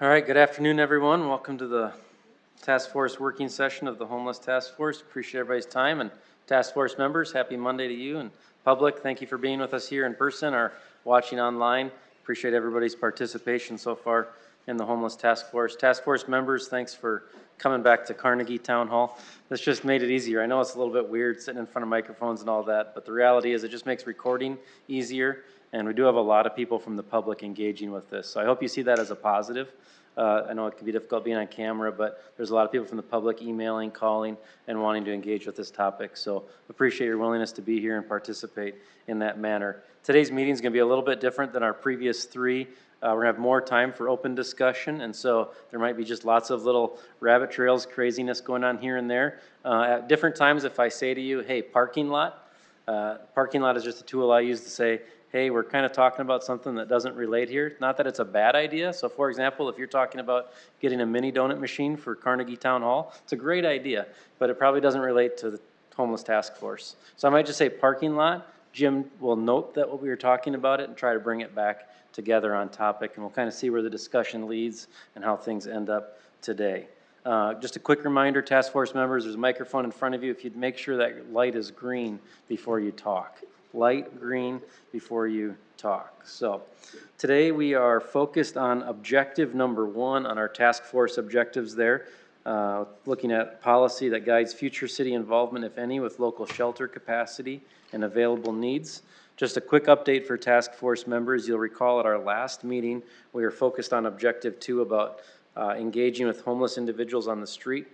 All right, good afternoon, everyone. Welcome to the Task Force working session of the Homeless Task Force. Appreciate everybody's time, and Task Force members, happy Monday to you, and public, thank you for being with us here in person or watching online. Appreciate everybody's participation so far in the Homeless Task Force. Task Force members, thanks for coming back to Carnegie Town Hall. This just made it easier. I know it's a little bit weird sitting in front of microphones and all that, but the reality is it just makes recording easier, and we do have a lot of people from the public engaging with this. So I hope you see that as a positive. I know it can be difficult being on camera, but there's a lot of people from the public emailing, calling, and wanting to engage with this topic. So appreciate your willingness to be here and participate in that manner. Today's meeting is going to be a little bit different than our previous three. We're going to have more time for open discussion, and so there might be just lots of little rabbit trails, craziness going on here and there. At different times, if I say to you, hey, parking lot is just a tool I use to say, hey, we're kind of talking about something that doesn't relate here. Not that it's a bad idea. So for example, if you're talking about getting a mini donut machine for Carnegie Town Hall, it's a great idea, but it probably doesn't relate to the Homeless Task Force. So I might just say parking lot. Jim will note that what we were talking about it and try to bring it back together on topic, and we'll kind of see where the discussion leads and how things end up today. Just a quick reminder, Task Force members, there's a microphone in front of you. If you'd make sure that light is green before you talk. Light green before you talk. So today we are focused on objective number 1 on our task force objectives there, looking at policy that guides future city involvement, if any, with local shelter capacity and available needs. Just a quick update for task force members. You'll recall at our last meeting, we were focused on objective 2 about engaging with homeless individuals on the street.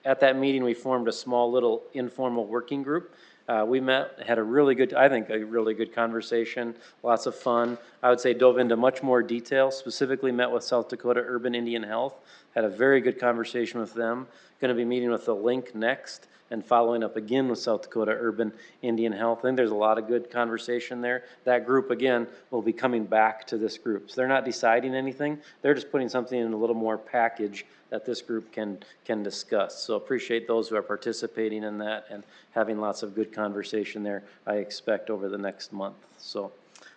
At that meeting, we formed a small little informal working group. We met, had a really good, I think, a really good conversation, lots of fun. I would say dove into much more detail, specifically met with South Dakota Urban Indian Health, had a very good conversation with them. Going to be meeting with the Link next and following up again with South Dakota Urban Indian Health. I think there's a lot of good conversation there. That group, again, will be coming back to this group. So they're not deciding anything. They're just putting something in a little more package that this group can discuss. So appreciate those who are participating in that and having lots of good conversation there, I expect, over the next month. So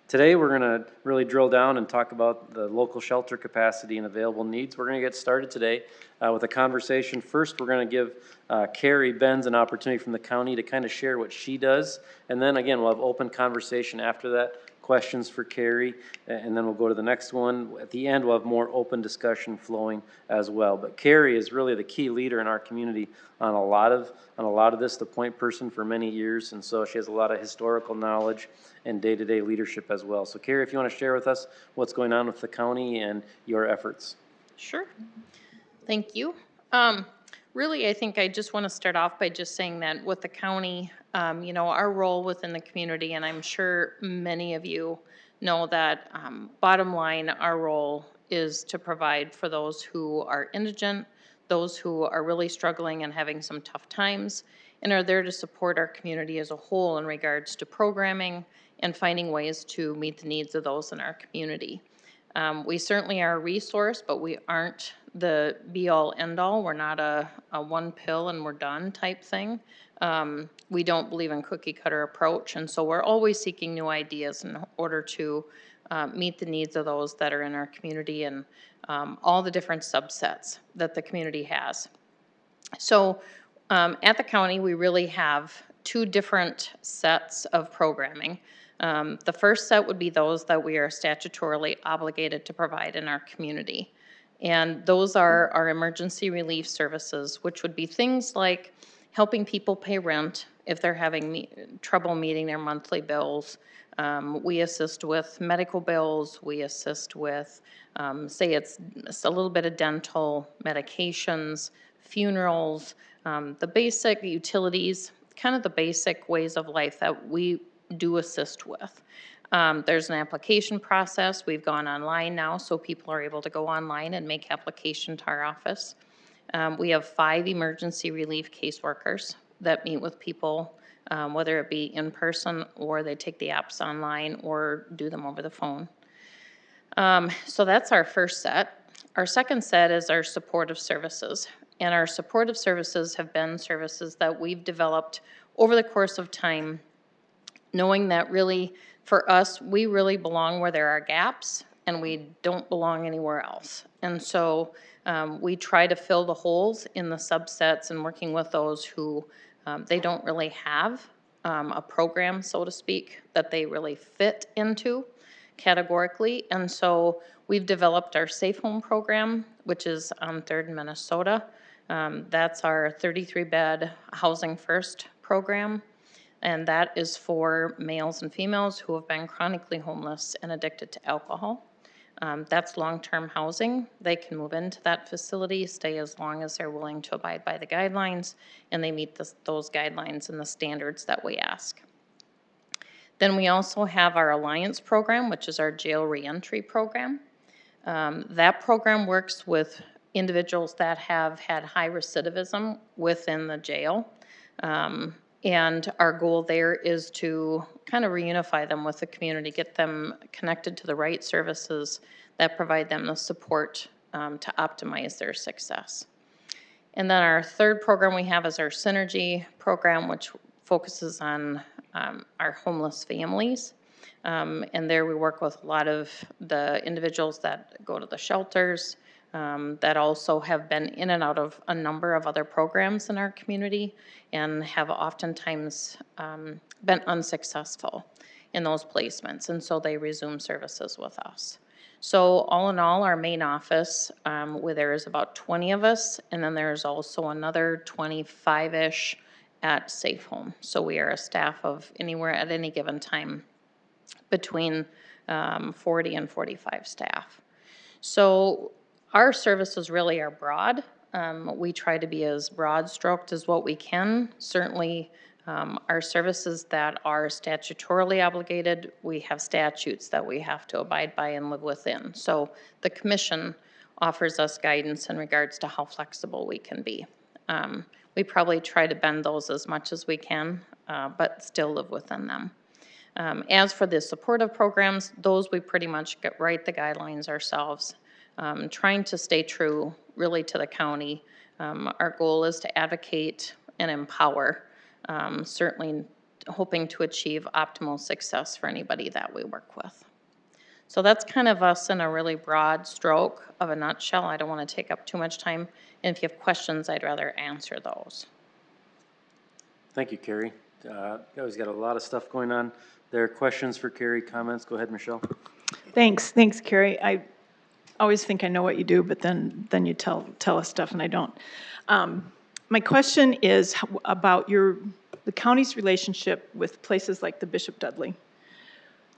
today we're going to really drill down and talk about the local shelter capacity and available needs. We're going to get started today with a conversation. First, we're going to give Carrie Benz an opportunity from the county to kind of share what she does. And then again, we'll have open conversation after that, questions for Carrie, and then we'll go to the next one. At the end, we'll have more open discussion flowing as well. But Carrie is really the key leader in our community on a lot of this, the point person for many years, and so she has a lot of historical knowledge and day-to-day leadership as well. So Carrie, if you want to share with us what's going on with the county and your efforts. Sure. Thank you. Really, I think I just want to start off by just saying that with the county, our role within the community, and I'm sure many of you know that bottom line, our role is to provide for those who are indigent, those who are really struggling and having some tough times, and are there to support our community as a whole in regards to programming and finding ways to meet the needs of those in our community. We certainly are a resource, but we aren't the be-all, end-all. We're not a one pill and we're done type thing. We don't believe in cookie-cutter approach, and so we're always seeking new ideas in order to meet the needs of those that are in our community and all the different subsets that the community has. So at the county, we really have 2 different sets of programming. The first set would be those that we are statutorily obligated to provide in our community. And those are our emergency relief services, which would be things like helping people pay rent if they're having trouble meeting their monthly bills. We assist with medical bills. We assist with, say it's a little bit of dental, medications, funerals, the basic utilities, kind of the basic ways of life that we do assist with. There's an application process. We've gone online now, so people are able to go online and make application to our office. We have 5 emergency relief caseworkers that meet with people, whether it be in person or they take the apps online or do them over the phone. So that's our first set. Our second set is our supportive services. And our supportive services have been services that we've developed over the course of time, knowing that really, for us, we really belong where there are gaps and we don't belong anywhere else. And so we try to fill the holes in the subsets and working with those who they don't really have a program, so to speak, that they really fit into categorically. And so we've developed our Safe Home program, which is on 3rd in Minnesota. That's our 33-bed Housing First program. And that is for males and females who have been chronically homeless and addicted to alcohol. That's long-term housing. They can move into that facility, stay as long as they're willing to abide by the guidelines, and they meet those guidelines and the standards that we ask. Then we also have our Alliance program, which is our jail reentry program. That program works with individuals that have had high recidivism within the jail. And our goal there is to kind of reunify them with the community, get them connected to the right services that provide them the support to optimize their success. And then our third program we have is our Synergy program, which focuses on our homeless families. And there we work with a lot of the individuals that go to the shelters, that also have been in and out of a number of other programs in our community and have oftentimes been unsuccessful in those placements, and so they resume services with us. So all in all, our main office, where there is about 20 of us, and then there's also another 25-ish at Safe Home. So we are a staff of anywhere at any given time between 40 and 45 staff. So our services really are broad. We try to be as broad stroked as what we can. Certainly, our services that are statutorily obligated, we have statutes that we have to abide by and live within. So the commission offers us guidance in regards to how flexible we can be. We probably try to bend those as much as we can, but still live within them. As for the supportive programs, those we pretty much write the guidelines ourselves. Trying to stay true really to the county. Our goal is to advocate and empower, certainly hoping to achieve optimal success for anybody that we work with. So that's kind of us in a really broad stroke of a nutshell. I don't want to take up too much time, and if you have questions, I'd rather answer those. Thank you, Carrie. You always got a lot of stuff going on. There are questions for Carrie, comments? Go ahead, Michelle. Thanks, Carrie. I always think I know what you do, but then you tell us stuff and I don't. My question is about the county's relationship with places like the Bishop Dudley.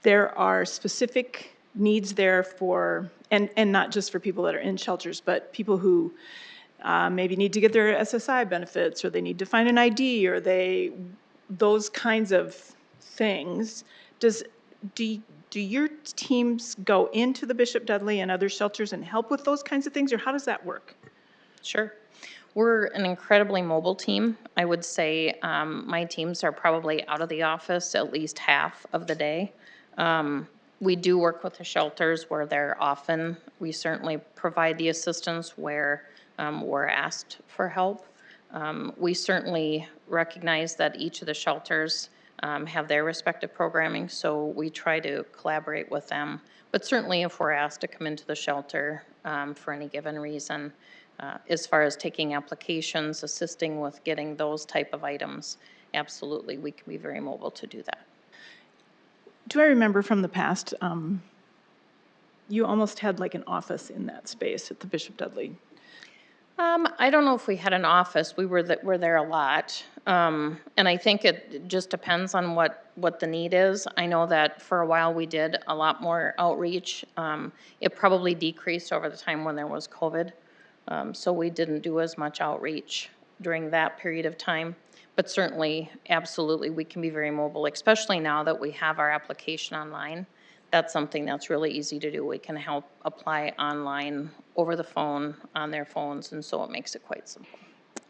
There are specific needs there for, and not just for people that are in shelters, but people who maybe need to get their SSI benefits, or they need to find an ID, or those kinds of things. Do your teams go into the Bishop Dudley and other shelters and help with those kinds of things, or how does that work? Sure. We're an incredibly mobile team. I would say my teams are probably out of the office at least half of the day. We do work with the shelters where they're often. We certainly provide the assistance where we're asked for help. We certainly recognize that each of the shelters have their respective programming, so we try to collaborate with them. But certainly if we're asked to come into the shelter for any given reason, as far as taking applications, assisting with getting those type of items, absolutely, we can be very mobile to do that. Do I remember from the past, you almost had like an office in that space at the Bishop Dudley? I don't know if we had an office. We were there a lot. And I think it just depends on what the need is. I know that for a while we did a lot more outreach. It probably decreased over the time when there was COVID. So we didn't do as much outreach during that period of time. But certainly, absolutely, we can be very mobile, especially now that we have our application online. That's something that's really easy to do. We can help apply online, over the phone, on their phones, and so it makes it quite simple.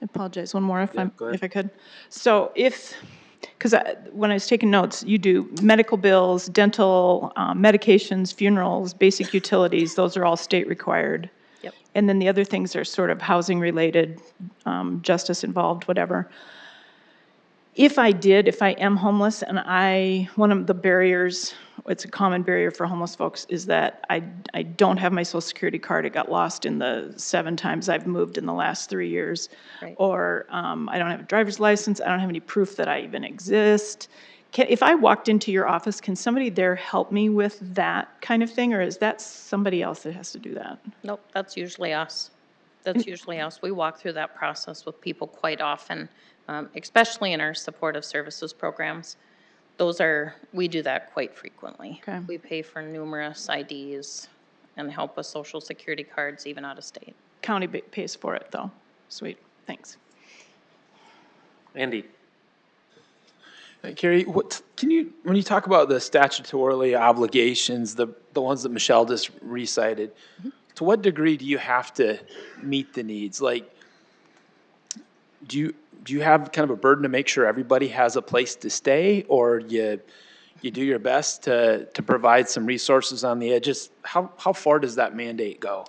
I apologize, one more if I could. So because when I was taking notes, you do medical bills, dental, medications, funerals, basic utilities, those are all state required. Yep. And then the other things are sort of housing related, justice involved, whatever. If I am homeless and one of the barriers it's a common barrier for homeless folks, is that I don't have my social security card. It got lost in the 7 times I've moved in the last 3 years. Right. Or I don't have a driver's license. I don't have any proof that I even exist. If I walked into your office, can somebody there help me with that kind of thing? Or is that somebody else that has to do that? Nope, that's usually us. That's usually us. We walk through that process with people quite often, especially in our supportive services programs. We do that quite frequently. Okay. We pay for numerous IDs and help with social security cards, even out of state. County pays for it, though. Sweet, thanks. Andy? Carrie, when you talk about the statutorily obligations, the ones that Michelle just recited, to what degree do you have to meet the needs? Like, do you have kind of a burden to make sure everybody has a place to stay, or you do your best to provide some resources on the edges? How far does that mandate go?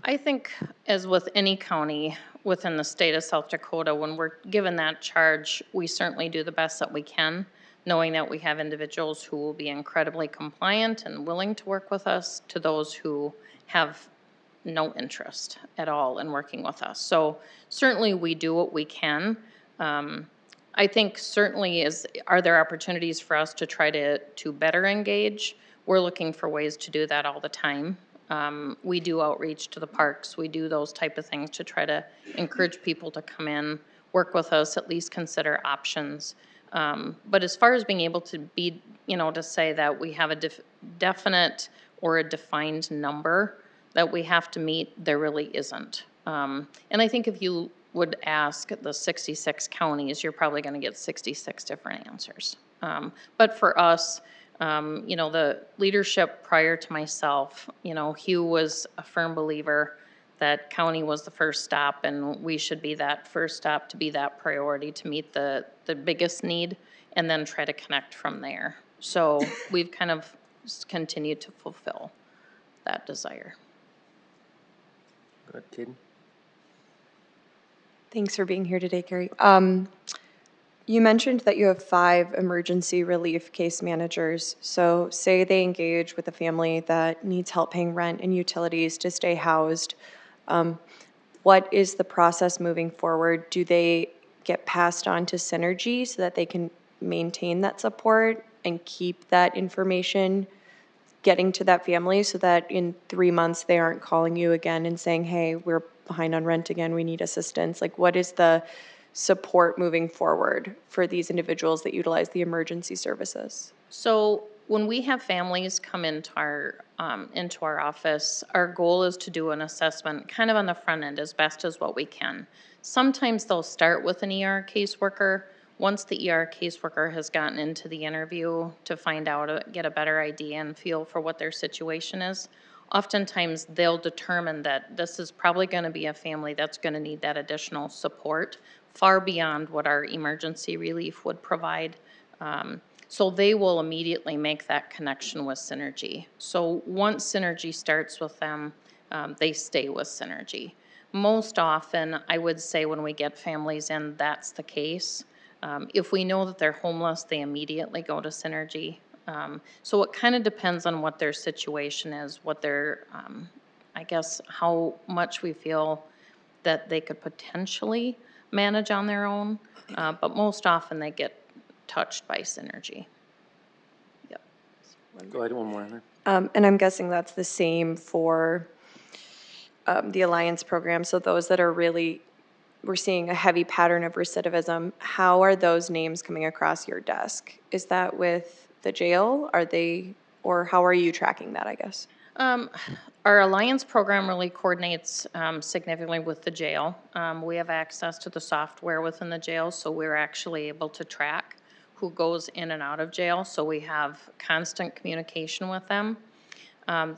I think, as with any county within the state of South Dakota, when we're given that charge, we certainly do the best that we can, knowing that we have individuals who will be incredibly compliant and willing to work with us, to those who have no interest at all in working with us. So certainly we do what we can. I think certainly are there opportunities for us to try to better engage? We're looking for ways to do that all the time. We do outreach to the parks. We do those type of things to try to encourage people to come in, work with us, at least consider options. But as far as being able to be, to say that we have a definite or a defined number that we have to meet, there really isn't. And I think if you would ask the 66 counties, you're probably going to get 66 different answers. But for us, the leadership prior to myself, Hugh was a firm believer that county was the first stop, and we should be that first stop, to be that priority, to meet the biggest need, and then try to connect from there. So we've kind of continued to fulfill that desire. Good, Kaden? Thanks for being here today, Carrie. You mentioned that you have 5 emergency relief case managers. So say they engage with a family that needs help paying rent and utilities to stay housed. What is the process moving forward? Do they get passed on to Synergy so that they can maintain that support and keep that information getting to that family, so that in 3 months they aren't calling you again and saying, hey, we're behind on rent again, we need assistance? Like, what is the support moving forward for these individuals that utilize the emergency services? So when we have families come into our office, our goal is to do an assessment kind of on the front end as best as what we can. Sometimes they'll start with an ER caseworker. Once the ER caseworker has gotten into the interview to find out, get a better idea and feel for what their situation is, oftentimes they'll determine that this is probably going to be a family that's going to need that additional support far beyond what our emergency relief would provide. So they will immediately make that connection with Synergy. So once Synergy starts with them, they stay with Synergy. Most often, I would say when we get families in, that's the case. If we know that they're homeless, they immediately go to Synergy. So it kind of depends on what their situation is, what their, I guess, how much we feel that they could potentially manage on their own. But most often they get touched by Synergy. Yep. Go ahead, one more. Heather. And I'm guessing that's the same for the Alliance program. So those that are really, we're seeing a heavy pattern of recidivism. How are those names coming across your desk? Is that with the jail? Or how are you tracking that, I guess? Our Alliance program really coordinates significantly with the jail. We have access to the software within the jail, so we're actually able to track who goes in and out of jail, so we have constant communication with them.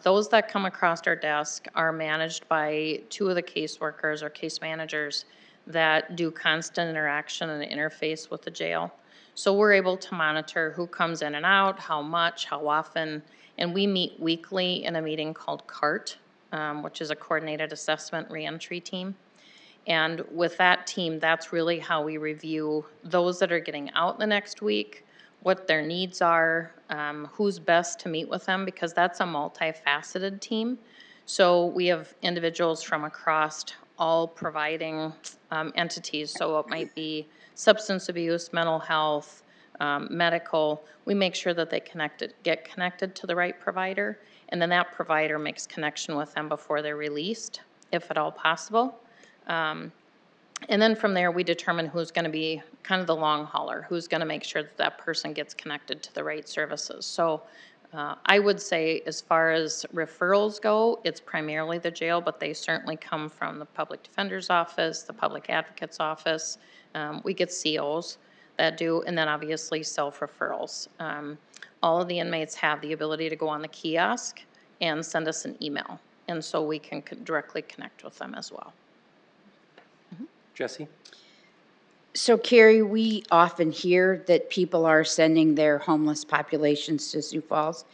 Those that come across our desk are managed by 2 of the caseworkers or case managers that do constant interaction and interface with the jail. So we're able to monitor who comes in and out, how much, how often, and we meet weekly in a meeting called CART, which is a Coordinated Assessment Reentry Team. And with that team, that's really how we review those that are getting out the next week, what their needs are, who's best to meet with them, because that's a multifaceted team. So we have individuals from across all providing entities, so it might be substance abuse, mental health, medical. We make sure that they get connected to the right provider, and then that provider makes connection with them before they're released, if at all possible. And then from there, we determine who's going to be kind of the long hauler, who's going to make sure that that person gets connected to the right services. So I would say as far as referrals go, it's primarily the jail, but they certainly come from the public defender's office, the public advocate's office. We get COs that do, and then obviously self-referrals. All of the inmates have the ability to go on the kiosk and send us an email. And so we can directly connect with them as well. Jesse? So Carrie, we often hear that people are sending their homeless populations to Sioux Falls.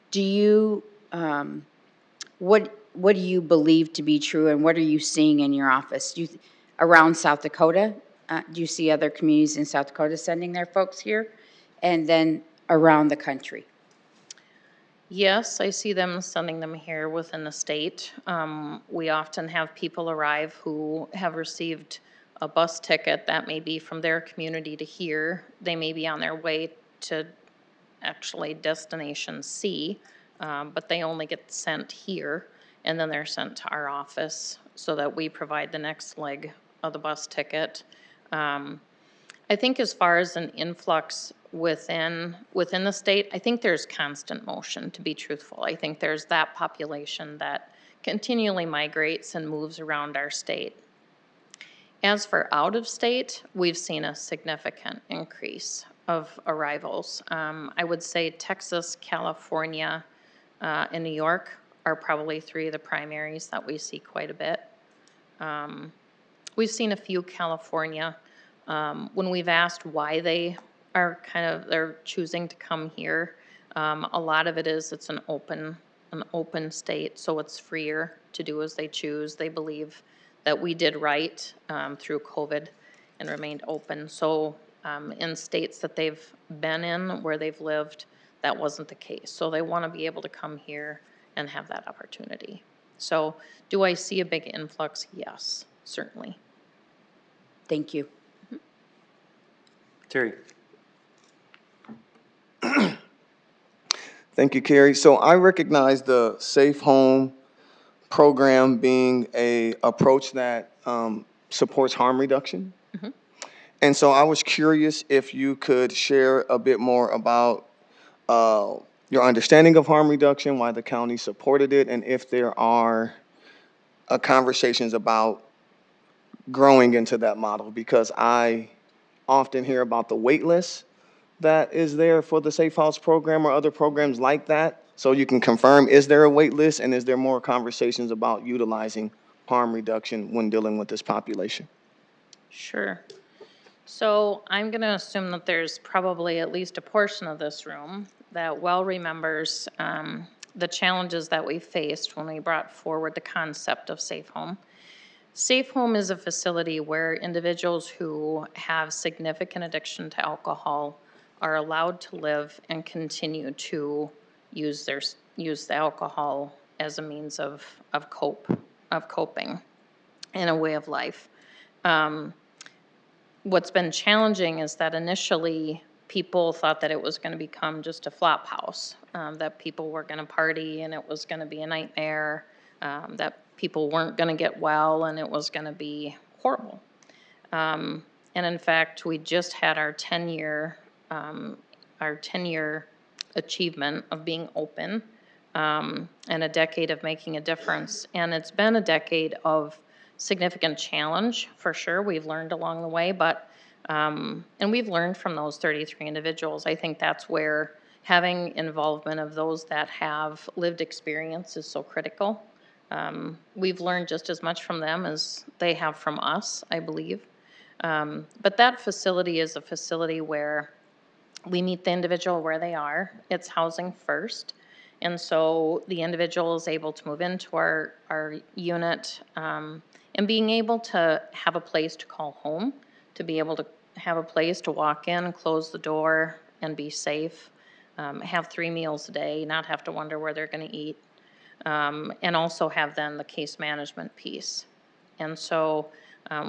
Do you, what do you believe to be true, and what are you seeing in your office? Around South Dakota, do you see other communities in South Dakota sending their folks here? And then around the country? Yes, I see them sending them here within the state. We often have people arrive who have received a bus ticket that may be from their community to here. They may be on their way to actually destination C, but they only get sent here, and then they're sent to our office so that we provide the next leg of the bus ticket. I think as far as an influx within the state, I think there's constant motion, to be truthful. I think there's that population that continually migrates and moves around our state. As for out of state, we've seen a significant increase of arrivals. I would say Texas, California, and New York are probably three of the primaries that we see quite a bit. We've seen a few California. When we've asked why they're choosing to come here, a lot of it is it's an open state, so it's freer to do as they choose. They believe that we did right through COVID and remained open. So in states that they've been in, where they've lived, that wasn't the case. So they want to be able to come here and have that opportunity. So do I see a big influx? Yes, certainly. Thank you. Terry? Thank you, Carrie. So I recognize the Safe Home program being a approach that supports harm reduction. And so I was curious if you could share a bit more about your understanding of harm reduction, why the county supported it, and if there are conversations about growing into that model, because I often hear about the wait list that is there for the Safe House program or other programs like that. So you can confirm, is there a wait list, and is there more conversations about utilizing harm reduction when dealing with this population? Sure. So I'm going to assume that there's probably at least a portion of this room that well remembers the challenges that we faced when we brought forward the concept of Safe Home. Safe Home is a facility where individuals who have significant addiction to alcohol are allowed to live and continue to use the alcohol as a means of coping and a way of life. What's been challenging is that initially people thought that it was going to become just a flop house, that people were going to party and it was going to be a nightmare, that people weren't going to get well and it was going to be horrible. And in fact, we just had our 10-year achievement of being open, and a decade of making a difference. And it's been a decade of significant challenge, for sure. We've learned along the way, but, and we've learned from those 33 individuals. I think that's where having involvement of those that have lived experience is so critical. We've learned just as much from them as they have from us, I believe. But that facility is a facility where we meet the individual where they are. It's housing first. And so the individual is able to move into our unit, and being able to have a place to call home, to be able to have a place to walk in, close the door, and be safe, have 3 meals a day, not have to wonder where they're going to eat, and also have then the case management piece. And so,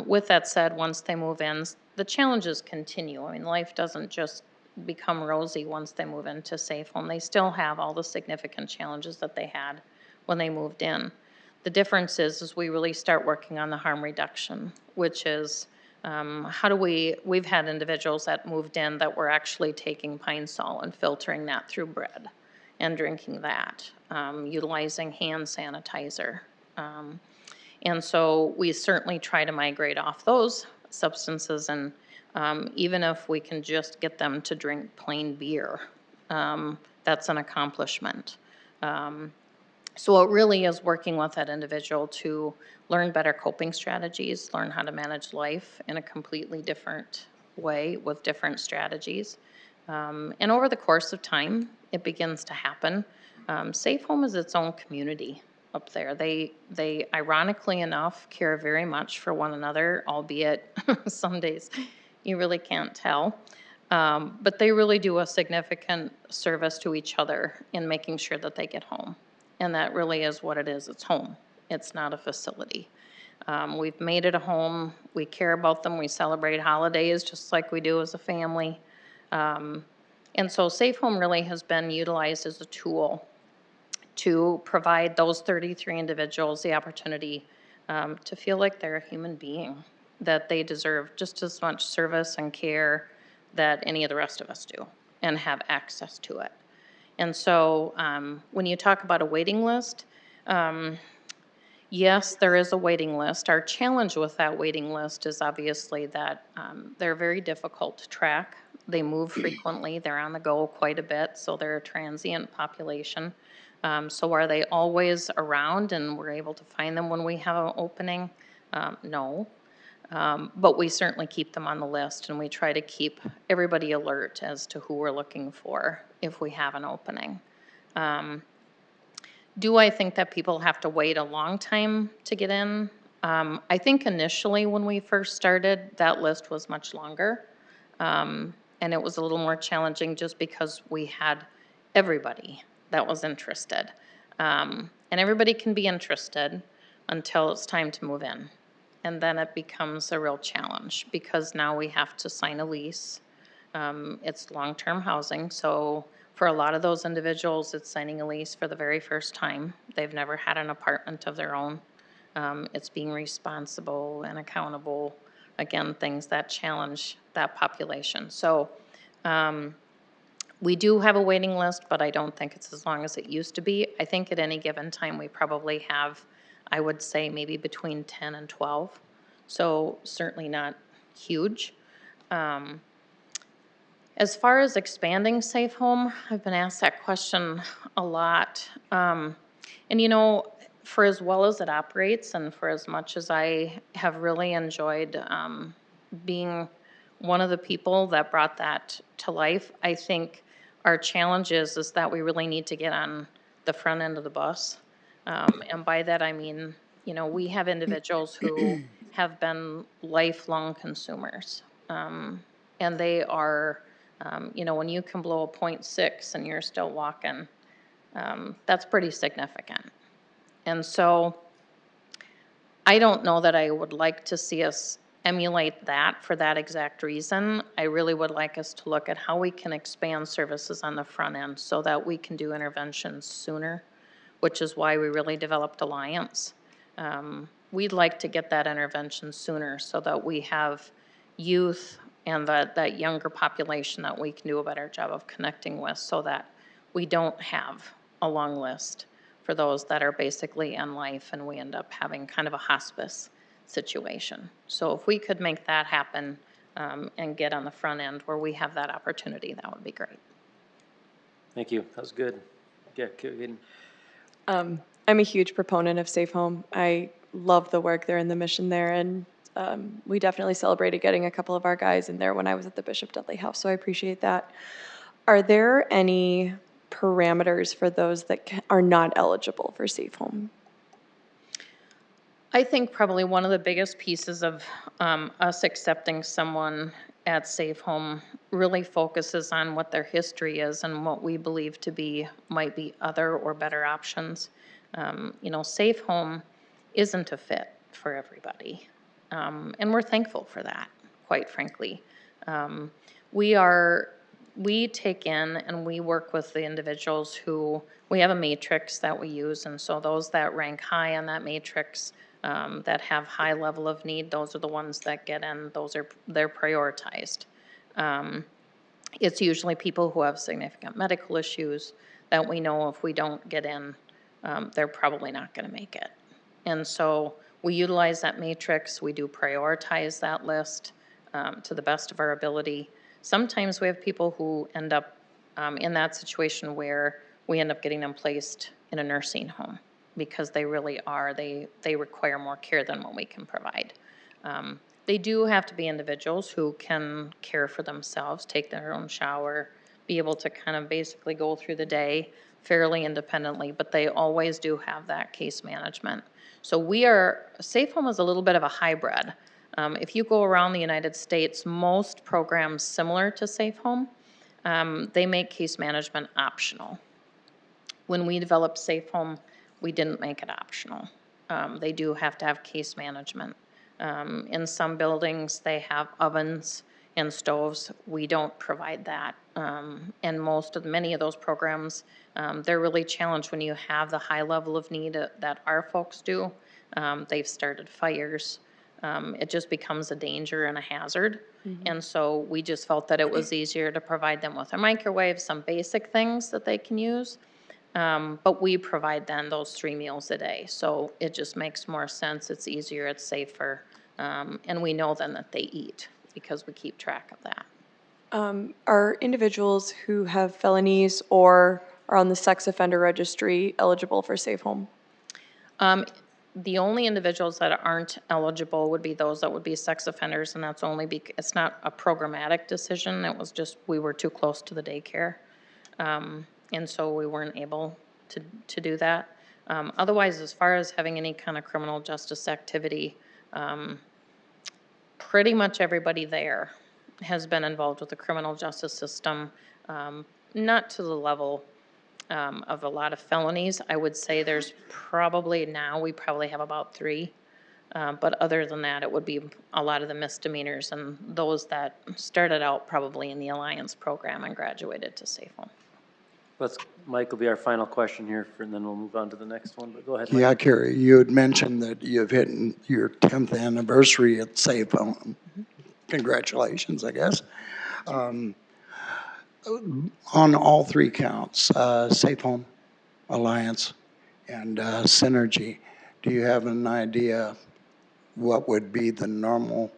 with that said, once they move in, the challenges continue. I mean, life doesn't just become rosy once they move into safe home. They still have all the significant challenges that they had when they moved in. The difference is we really start working on the harm reduction, which is how do we've had individuals that moved in that were actually taking Pine Sol and filtering that through bread and drinking that, utilizing hand sanitizer. And so we certainly try to migrate off those substances, and even if we can just get them to drink plain beer, that's an accomplishment. So it really is working with that individual to learn better coping strategies, learn how to manage life in a completely different way with different strategies. And over the course of time, it begins to happen. Safe Home is its own community up there. They ironically enough care very much for one another, albeit some days you really can't tell. But they really do a significant service to each other in making sure that they get home. And that really is what it is. It's home. It's not a facility. We've made it a home. We care about them. We celebrate holidays just like we do as a family. And so Safe Home really has been utilized as a tool to provide those 33 individuals the opportunity to feel like they're a human being, that they deserve just as much service and care that any of the rest of us do, and have access to it. And so when you talk about a waiting list, yes, there is a waiting list. Our challenge with that waiting list is obviously that they're very difficult to track. They move frequently. They're on the go quite a bit, so they're a transient population. So are they always around and we're able to find them when we have an opening? No. But we certainly keep them on the list, and we try to keep everybody alert as to who we're looking for if we have an opening. Do I think that people have to wait a long time to get in? I think initially when we first started, that list was much longer. And it was a little more challenging just because we had everybody that was interested. And everybody can be interested until it's time to move in. And then it becomes a real challenge because now we have to sign a lease. It's long-term housing, so for a lot of those individuals, it's signing a lease for the very first time. They've never had an apartment of their own. It's being responsible and accountable. Again, things that challenge that population. So we do have a waiting list, but I don't think it's as long as it used to be. I think at any given time, we probably have, I would say, maybe between 10 and 12. So certainly not huge. As far as expanding Safe Home, I've been asked that question a lot. And you know, for as well as it operates and for as much as I have really enjoyed being one of the people that brought that to life, I think our challenge is that we really need to get on the front end of the bus. And by that I mean, you know, we have individuals who have been lifelong consumers. And they are, you know, when you can blow a 0.6 and you're still walking, that's pretty significant. And so I don't know that I would like to see us emulate that for that exact reason. I really would like us to look at how we can expand services on the front end so that we can do interventions sooner, which is why we really developed Alliance. We'd like to get that intervention sooner so that we have youth and that younger population that we can do a better job of connecting with so that we don't have a long list for those that are basically in life and we end up having kind of a hospice situation. So if we could make that happen and get on the front end where we have that opportunity, that would be great. Thank you. That was good. Yeah, good. I'm a huge proponent of Safe Home. I love the work there and the mission there, and we definitely celebrated getting a couple of our guys in there when I was at the Bishop Dudley House, so I appreciate that. Are there any parameters for those that are not eligible for Safe Home? I think probably one of the biggest pieces of us accepting someone at Safe Home really focuses on what their history is and what we believe to be, might be other or better options. You know, Safe Home isn't a fit for everybody. And we're thankful for that, quite frankly. We take in and we work with the individuals who, we have a matrix that we use, and so those that rank high on that matrix, that have high level of need, those are the ones that get in, they're prioritized. It's usually people who have significant medical issues that we know if we don't get in, they're probably not gonna make it. And so we utilize that matrix, we do prioritize that list to the best of our ability. Sometimes we have people who end up in that situation where we end up getting them placed in a nursing home because they really are, they require more care than what we can provide. They do have to be individuals who can care for themselves, take their own shower, be able to kind of basically go through the day fairly independently, but they always do have that case management. So Safe Home is a little bit of a hybrid. If you go around the United States, most programs similar to Safe Home, they make case management optional. When we developed Safe Home, we didn't make it optional. They do have to have case management. In some buildings, they have ovens and stoves. We don't provide that. And many of those programs, they're really challenged when you have the high level of need that our folks do. They've started fires. It just becomes a danger and a hazard. And so we just felt that it was easier to provide them with a microwave, some basic things that they can use. But we provide then those 3 meals a day. So it just makes more sense. It's easier, it's safer. And we know then that they eat because we keep track of that. Are individuals who have felonies or are on the sex offender registry eligible for Safe Home? The only individuals that aren't eligible would be those that would be sex offenders, and that's only because it's not a programmatic decision. It was just we were too close to the daycare. And so we weren't able to do that. Otherwise, as far as having any kind of criminal justice activity, pretty much everybody there has been involved with the criminal justice system, not to the level of a lot of felonies. I would say there's probably now, we probably have about 3. But other than that, it would be a lot of the misdemeanors and those that started out probably in the Alliance program and graduated to Safe Home. Mike will be our final question here, and then we'll move on to the next one, but go ahead, Mike. Yeah, Carrie, you had mentioned that you've hit your 10th anniversary at Safe Home. Congratulations, I guess. On all 3 counts, Safe Home, Alliance, and Synergy, do you have an idea what would be the normal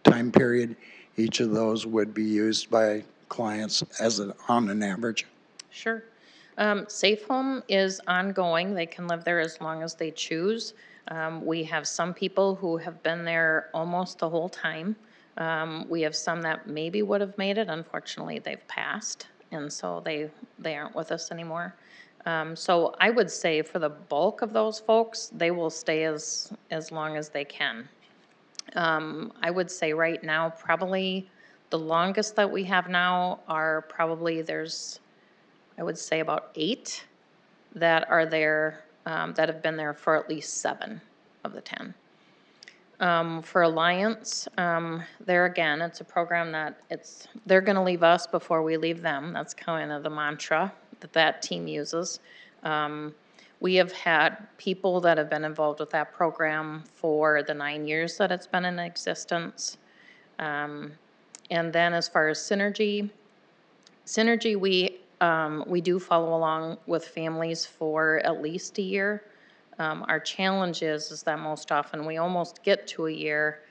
time period each of those would be used by clients on an average? Sure. Safe Home is ongoing. They can live there as long as they choose. We have some people who have been there almost the whole time. We have some that maybe would have made it. Unfortunately, they've passed, and so they aren't with us anymore. So I would say for the bulk of those folks, they will stay as long as they can. I would say right now, probably the longest that we have now are probably I would say about 8 that are there, that have been there for at least 7 of the 10. For Alliance, there again, it's a program that they're gonna leave us before we leave them. That's kind of the mantra that team uses. We have had people that have been involved with that program for the 9 years that it's been in existence. And then as far as Synergy, we do follow along with families for at least a year. Our challenge is that most often we almost get to a year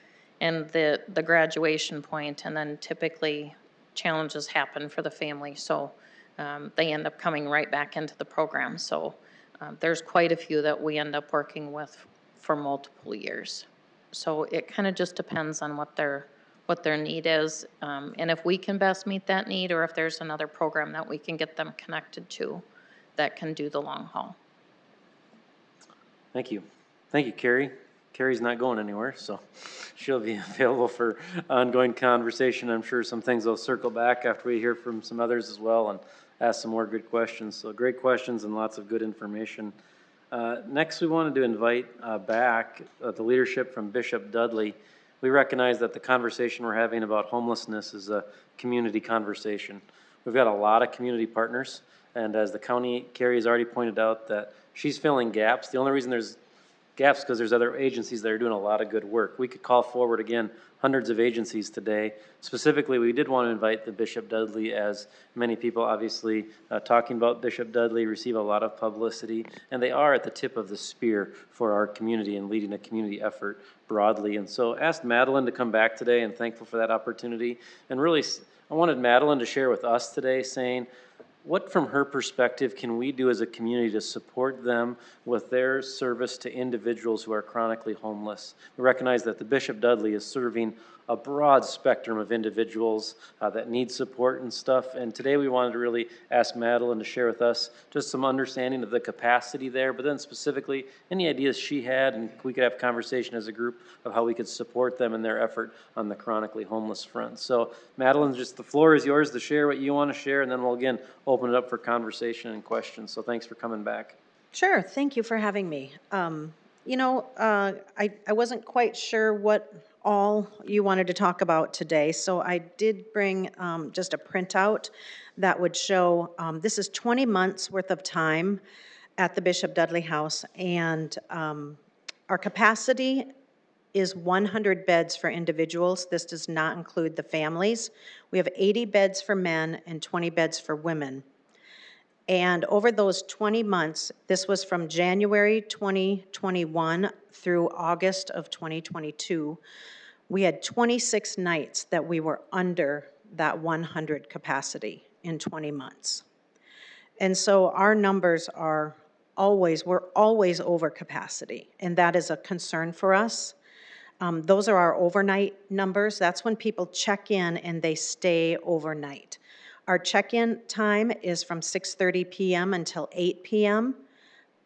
and the graduation point, and then typically challenges happen for the family. So they end up coming right back into the program. So there's quite a few that we end up working with for multiple years. So it kind of just depends on what their need is, and if we can best meet that need, or if there's another program that we can get them connected to that can do the long haul. Thank you. Thank you, Carrie. Carrie's not going anywhere, so she'll be available for ongoing conversation. I'm sure some things will circle back after we hear from some others as well and ask some more good questions. So great questions and lots of good information. Next, we wanted to invite back the leadership from Bishop Dudley. We recognize that the conversation we're having about homelessness is a community conversation. We've got a lot of community partners, and as the county, Carrie has already pointed out that she's filling gaps. The only reason there's gaps because there's other agencies that are doing a lot of good work. We could call forward, again, hundreds of agencies today. Specifically, we did want to invite the Bishop Dudley, as many people obviously talking about Bishop Dudley receive a lot of publicity, and they are at the tip of the spear for our community and leading a community effort broadly. And so asked Madeline to come back today, and thankful for that opportunity. And really, I wanted Madeline to share with us today, saying, what, from her perspective, can we do as a community to support them with their service to individuals who are chronically homeless? We recognize that the Bishop Dudley is serving a broad spectrum of individuals that need support and stuff. And today we wanted to really ask Madeline to share with us just some understanding of the capacity there, but then specifically any ideas she had, and we could have conversation as a group of how we could support them in their effort on the chronically homeless front. So Madeline, just the floor is yours to share what you want to share, and then we'll again open it up for conversation and questions. So thanks for coming back. Sure, thank you for having me. I wasn't quite sure what all you wanted to talk about today, so I did bring just a printout that would show, this is 20 months worth of time at the Bishop Dudley House, and our capacity is 100 beds for individuals. This does not include the families. We have 80 beds for men and 20 beds for women. And over those 20 months, this was from January 2021 through August of 2022, we had 26 nights that we were under that 100 capacity in 20 months. And so our numbers are we're always over capacity, and that is a concern for us. Those are our overnight numbers. That's when people check in and they stay overnight. Our check-in time is from 6:30 p.m. until 8 p.m.,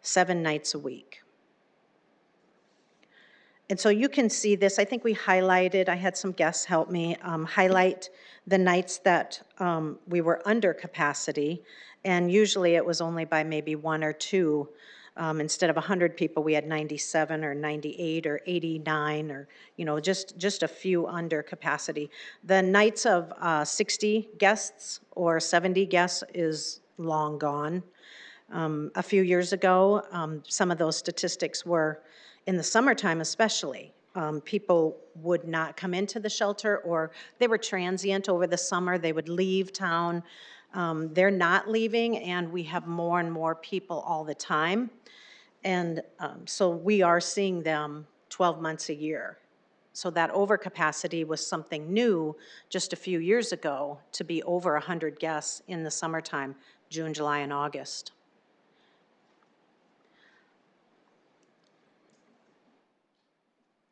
7 nights a week. And so you can see this. I think we highlighted, I had some guests help me highlight the nights that we were under capacity, and usually it was only by maybe 1 or 2. Instead of 100 people, we had 97 or 98 or 89 or, just a few under capacity. The nights of 60 guests or 70 guests is long gone. A few years ago, some of those statistics were, in the summertime especially, people would not come into the shelter, or they were transient over the summer. They would leave town. They're not leaving, and we have more and more people all the time. And so we are seeing them 12 months a year. So that overcapacity was something new just a few years ago, to be over 100 guests in the summertime, June, July, and August.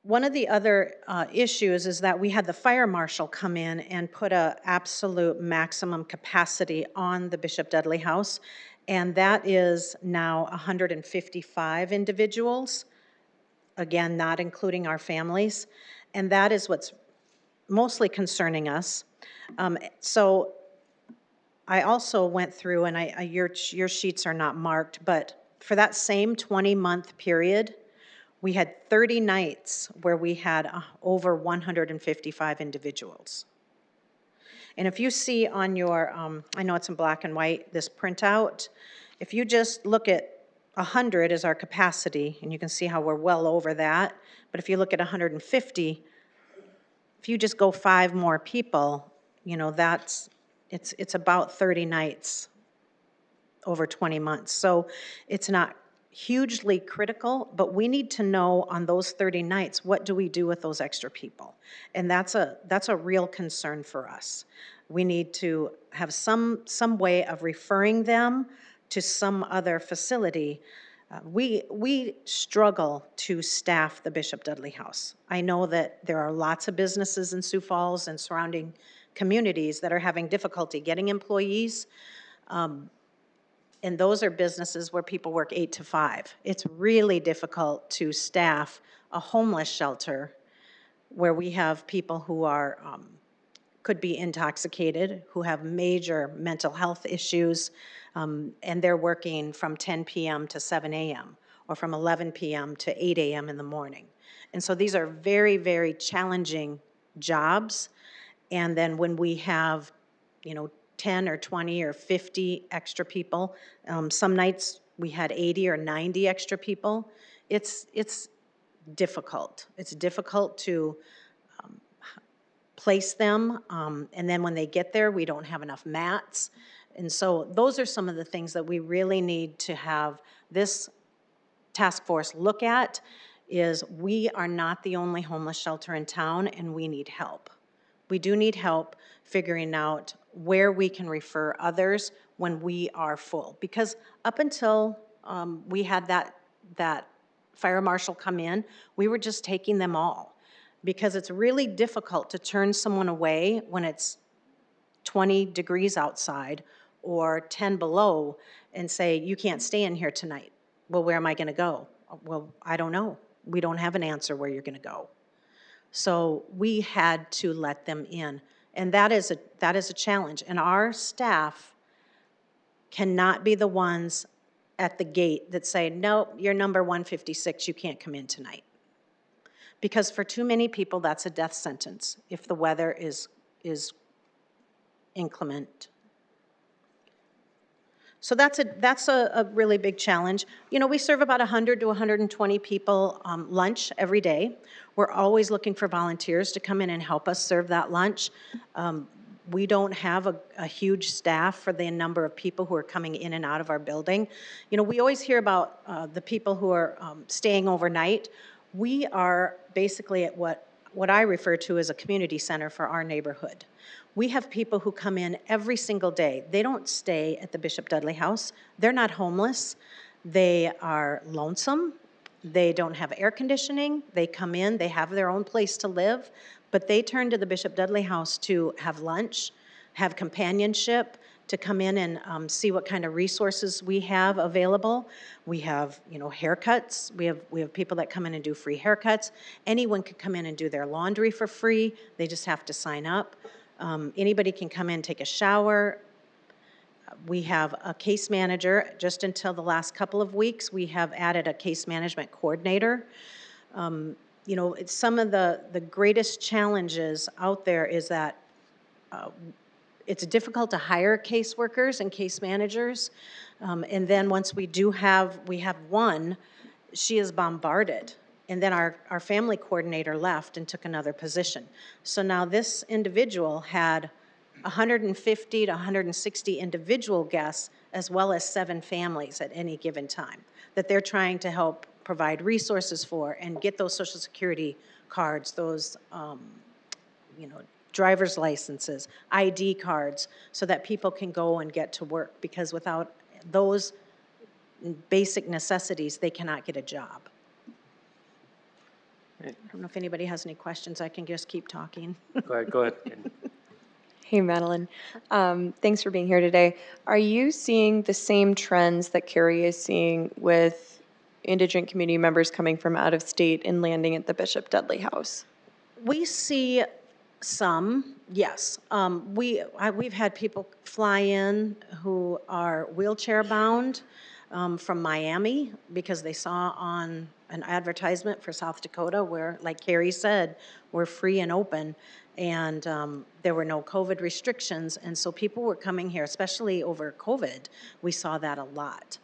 One of the other issues is that we had the fire marshal come in and put an absolute maximum capacity on the Bishop Dudley House, and that is now 155 individuals, again, not including our families, and that is what's mostly concerning us. So I also went through, and your sheets are not marked, but for that same 20-month period, we had 30 nights where we had over 155 individuals. And if you see on your, I know it's in black and white, this printout, if you just look at 100 as our capacity, and you can see how we're well over that, but if you look at 150, if you just go 5 more people, it's about 30 nights over 20 months. So it's not hugely critical, but we need to know on those 30 nights, what do we do with those extra people? And that's a real concern for us. We need to have some way of referring them to some other facility. We struggle to staff the Bishop Dudley House. I know that there are lots of businesses in Sioux Falls and surrounding communities that are having difficulty getting employees. And those are businesses where people work 8 to 5. It's really difficult to staff a homeless shelter where we have people who are, could be intoxicated, who have major mental health issues, and they're working from 10 p.m. to 7 a.m. or from 11 p.m. to 8 a.m. in the morning. And so these are very, very challenging jobs. And then when we have, 10 or 20 or 50 extra people, some nights we had 80 or 90 extra people, it's difficult. It's difficult to place them, and then when they get there, we don't have enough mats. And so those are some of the things that we really need to have this task force look at, is we are not the only homeless shelter in town, and we need help. We do need help figuring out where we can refer others when we are full. Because up until we had that fire marshal come in, we were just taking them all. Because it's really difficult to turn someone away when it's 20 degrees outside or 10 below and say, you can't stay in here tonight. Well, where am I going to go? Well, I don't know. We don't have an answer where you're going to go. So we had to let them in. And that is a challenge. And our staff cannot be the ones at the gate that say, no, you're number 156, you can't come in tonight. Because for too many people, that's a death sentence if the weather is inclement. So that's a really big challenge. We serve about 100 to 120 people lunch every day. We're always looking for volunteers to come in and help us serve that lunch. We don't have a huge staff for the number of people who are coming in and out of our building. We always hear about the people who are staying overnight. We are basically at what I refer to as a community center for our neighborhood. We have people who come in every single day. They don't stay at the Bishop Dudley House. They're not homeless. They are lonesome. They don't have air conditioning. They come in, they have their own place to live, but they turn to the Bishop Dudley House to have lunch, have companionship, to come in and see what kind of resources we have available. We have, haircuts. We have people that come in and do free haircuts. Anyone can come in and do their laundry for free. They just have to sign up. Anybody can come in, take a shower. We have a case manager. Just until the last couple of weeks, we have added a case management coordinator. Some of the greatest challenges out there is that it's difficult to hire caseworkers and case managers. And then once we have one, she is bombarded. And then our family coordinator left and took another position. So now this individual had 150 to 160 individual guests, as well as 7 families at any given time, that they're trying to help provide resources for and get those Social Security cards, those driver's licenses, ID cards, so that people can go and get to work, because without those basic necessities, they cannot get a job. I don't know if anybody has any questions. I can just keep talking. Go ahead. Hey, Madeline. Thanks for being here today. Are you seeing the same trends that Carrie is seeing with indigent community members coming from out of state and landing at the Bishop Dudley House? We see some, yes. We've had people fly in who are wheelchair bound from Miami because they saw on an advertisement for South Dakota where, like Carrie said, we're free and open, and there were no COVID restrictions, and so people were coming here, especially over COVID. We saw that a lot.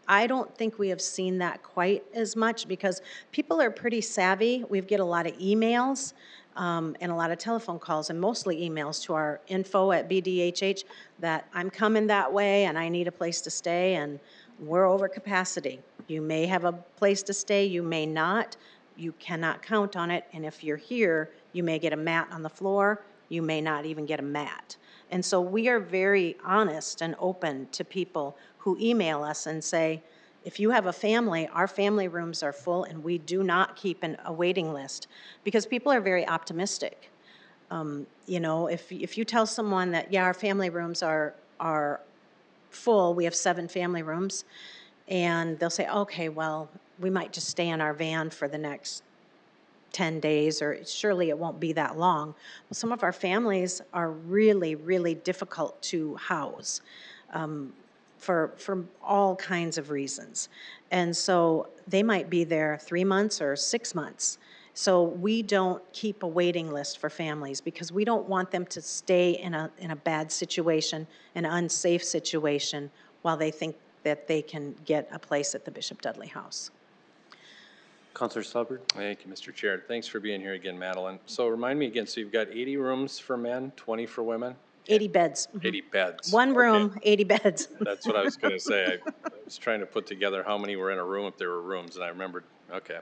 I don't think we have seen that quite as much because people are pretty savvy. We get a lot of emails and a lot of telephone calls, and mostly emails to our info@BDHH that I'm coming that way and I need a place to stay and we're over capacity. You may have a place to stay, you may not. You cannot count on it, and if you're here, you may get a mat on the floor, you may not even get a mat. And so we are very honest and open to people who email us and say, if you have a family, our family rooms are full and we do not keep a waiting list, because people are very optimistic. If you tell someone that, yeah, our family rooms are full, we have 7 family rooms, and they'll say, okay, well, we might just stay in our van for the next 10 days, or surely it won't be that long. Well, some of our families are really, really difficult to house for all kinds of reasons. And so they might be there 3 months or 6 months. So we don't keep a waiting list for families because we don't want them to stay in a bad situation, an unsafe situation, while they think that they can get a place at the Bishop Dudley House. Counselor Subbard? Thank you, Mr. Chair. Thanks for being here again, Madeline. So remind me again, so you've got 80 rooms for men, 20 for women? 80 beds. 80 beds. One Okay. room, 80 beds. That's what I was going to say. I was trying to put together how many were in a room if there were rooms, and I remembered, okay.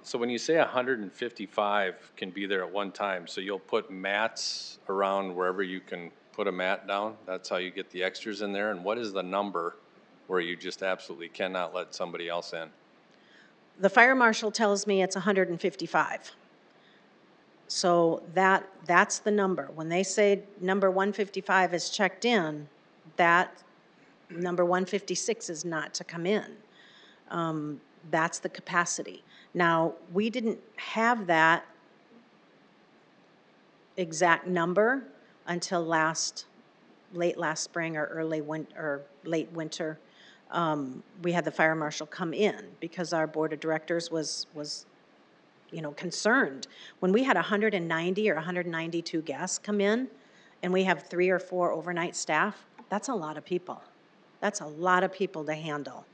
So when you say 155 can be there at one time, so you'll put mats around wherever you can put a mat down? That's how you get the extras in there? And what is the number where you just absolutely cannot let somebody else in? The fire marshal tells me it's 155. So that's the number. When they say number 155 is checked in, that number 156 is not to come in. That's the capacity. Now, we didn't have that exact number until late last spring or late winter. We had the fire marshal come in because our board of directors was concerned. When we had 190 or 192 guests come in, and we have 3 or 4 overnight staff, that's a lot of people. That's a lot of people to handle.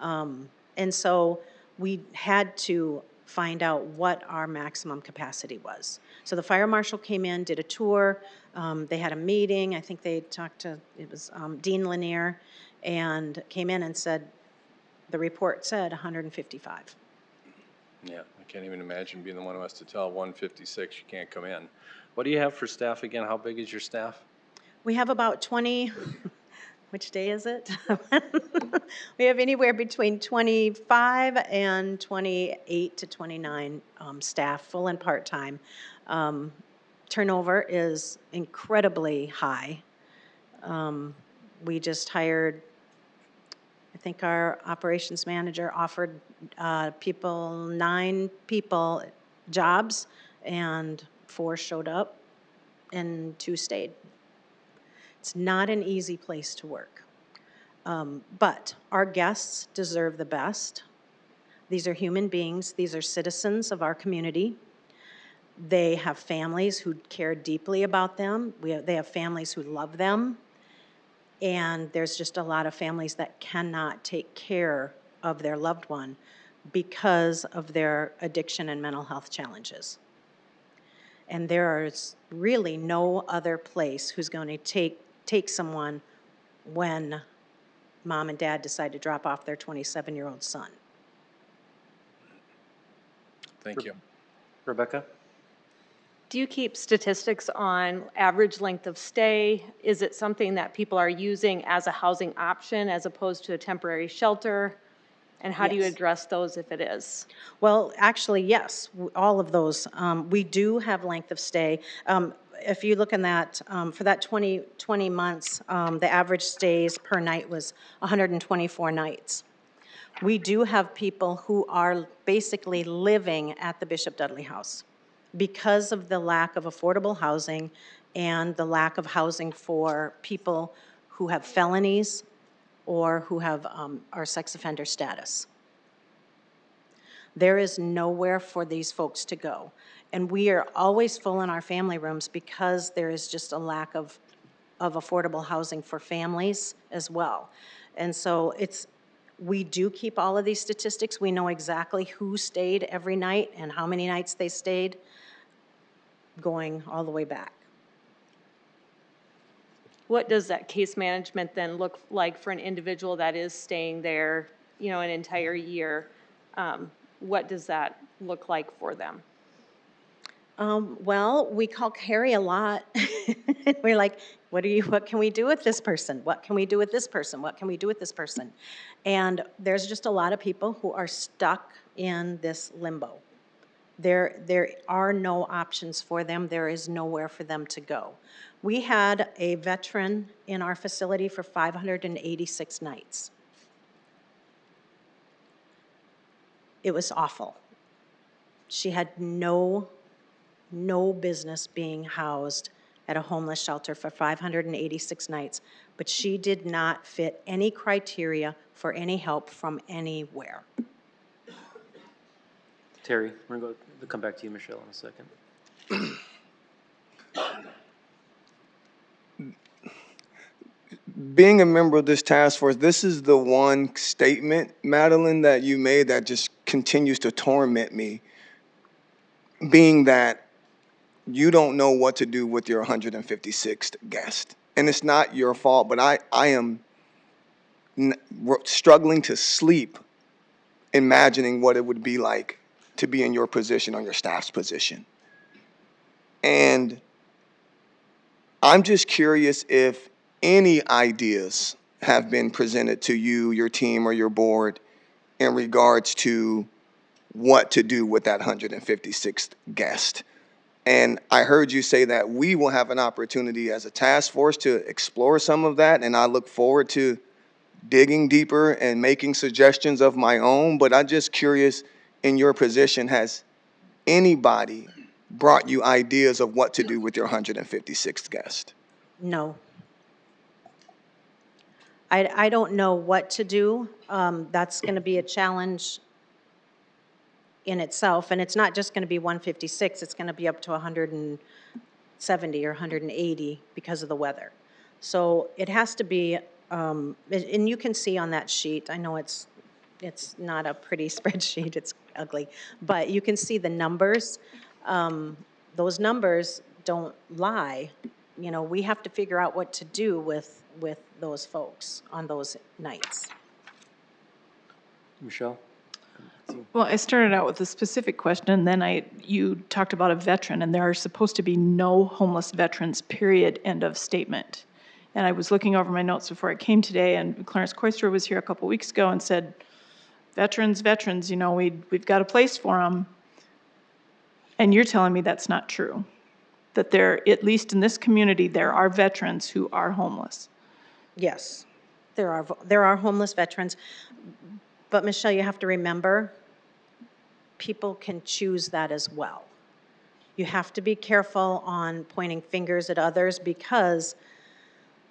And so we had to find out what our maximum capacity was. So the fire marshal came in, did a tour. They had a meeting. I think they talked to, it was Dean Lanier, and came in and said, the report said 155. Yeah, I can't even imagine being the one who has to tell 156 you can't come in. What do you have for staff again? How big is your staff? We have about 20, which day is it? We have anywhere between 25 and 28 to 29 staff, full and part-time. Turnover is incredibly high. We just hired, I think our operations manager offered 9 people jobs, and 4 showed up and 2 stayed. It's not an easy place to work. But our guests deserve the best. These are human beings. These are citizens of our community. They have families who care deeply about them. They have families who love them. And there's just a lot of families that cannot take care of their loved one because of their addiction and mental health challenges. And there is really no other place who's going to take someone when mom and dad decide to drop off their 27-year-old son. Thank you. Rebecca? Do you keep statistics on average length of stay? Is it something that people are using as a housing option as opposed to a temporary shelter? And how do you Yes. address those if it is? Well, actually, yes, all of those. We do have length of stay. If you look in that, for that 20 months, the average stays per night was 124 nights. We do have people who are basically living at the Bishop Dudley House because of the lack of affordable housing and the lack of housing for people who have felonies or who have our sex offender status. There is nowhere for these folks to go. And we are always full in our family rooms because there is just a lack of affordable housing for families as well. And so we do keep all of these statistics. We know exactly who stayed every night and how many nights they stayed, going all the way back. What does that case management then look like for an individual that is staying there, an entire year? What does that look like for them? Well, we call Carrie a lot. We're like, what can we do with this person? What can we do with this person? What can we do with this person? And there's just a lot of people who are stuck in this limbo. There are no options for them. There is nowhere for them to go. We had a veteran in our facility for 586 nights. It was awful. She had no business being housed at a homeless shelter for 586 nights, but she did not fit any criteria for any help from anywhere. Terry, we'll come back to you, Michelle, in a second. Being a member of this task force, this is the one statement, Madeline, that you made that just continues to torment me, being that you don't know what to do with your 156th guest. And it's not your fault, but I am struggling to sleep imagining what it would be like to be in your position or your staff's position. And I'm just curious if any ideas have been presented to you, your team, or your board in regards to what to do with that 156th guest. And I heard you say that we will have an opportunity as a task force to explore some of that, and I look forward to digging deeper and making suggestions of my own. But I'm just curious, in your position, has anybody brought you ideas of what to do with your 156th guest? No. I don't know what to do. That's going to be a challenge in itself, and it's not just going to be 156, it's going to be up to 170 or 180 because of the weather. So it has to be, and you can see on that sheet, I know it's not a pretty spreadsheet, it's ugly, but you can see the numbers. Those numbers don't lie. You know, we have to figure out what to do with those folks on those nights. Michelle? Well, I started out with a specific question, and then you talked about a veteran, and there are supposed to be no homeless veterans, period, end of statement. And I was looking over my notes before I came today, and Clarence Koister was here a couple weeks ago and said, veterans, you know, we've got a place for them. And you're telling me that's not true, that there, at least in this community, there are veterans who are homeless. Yes, there are homeless veterans. But Michelle, you have to remember, people can choose that as well. You have to be careful on pointing fingers at others because,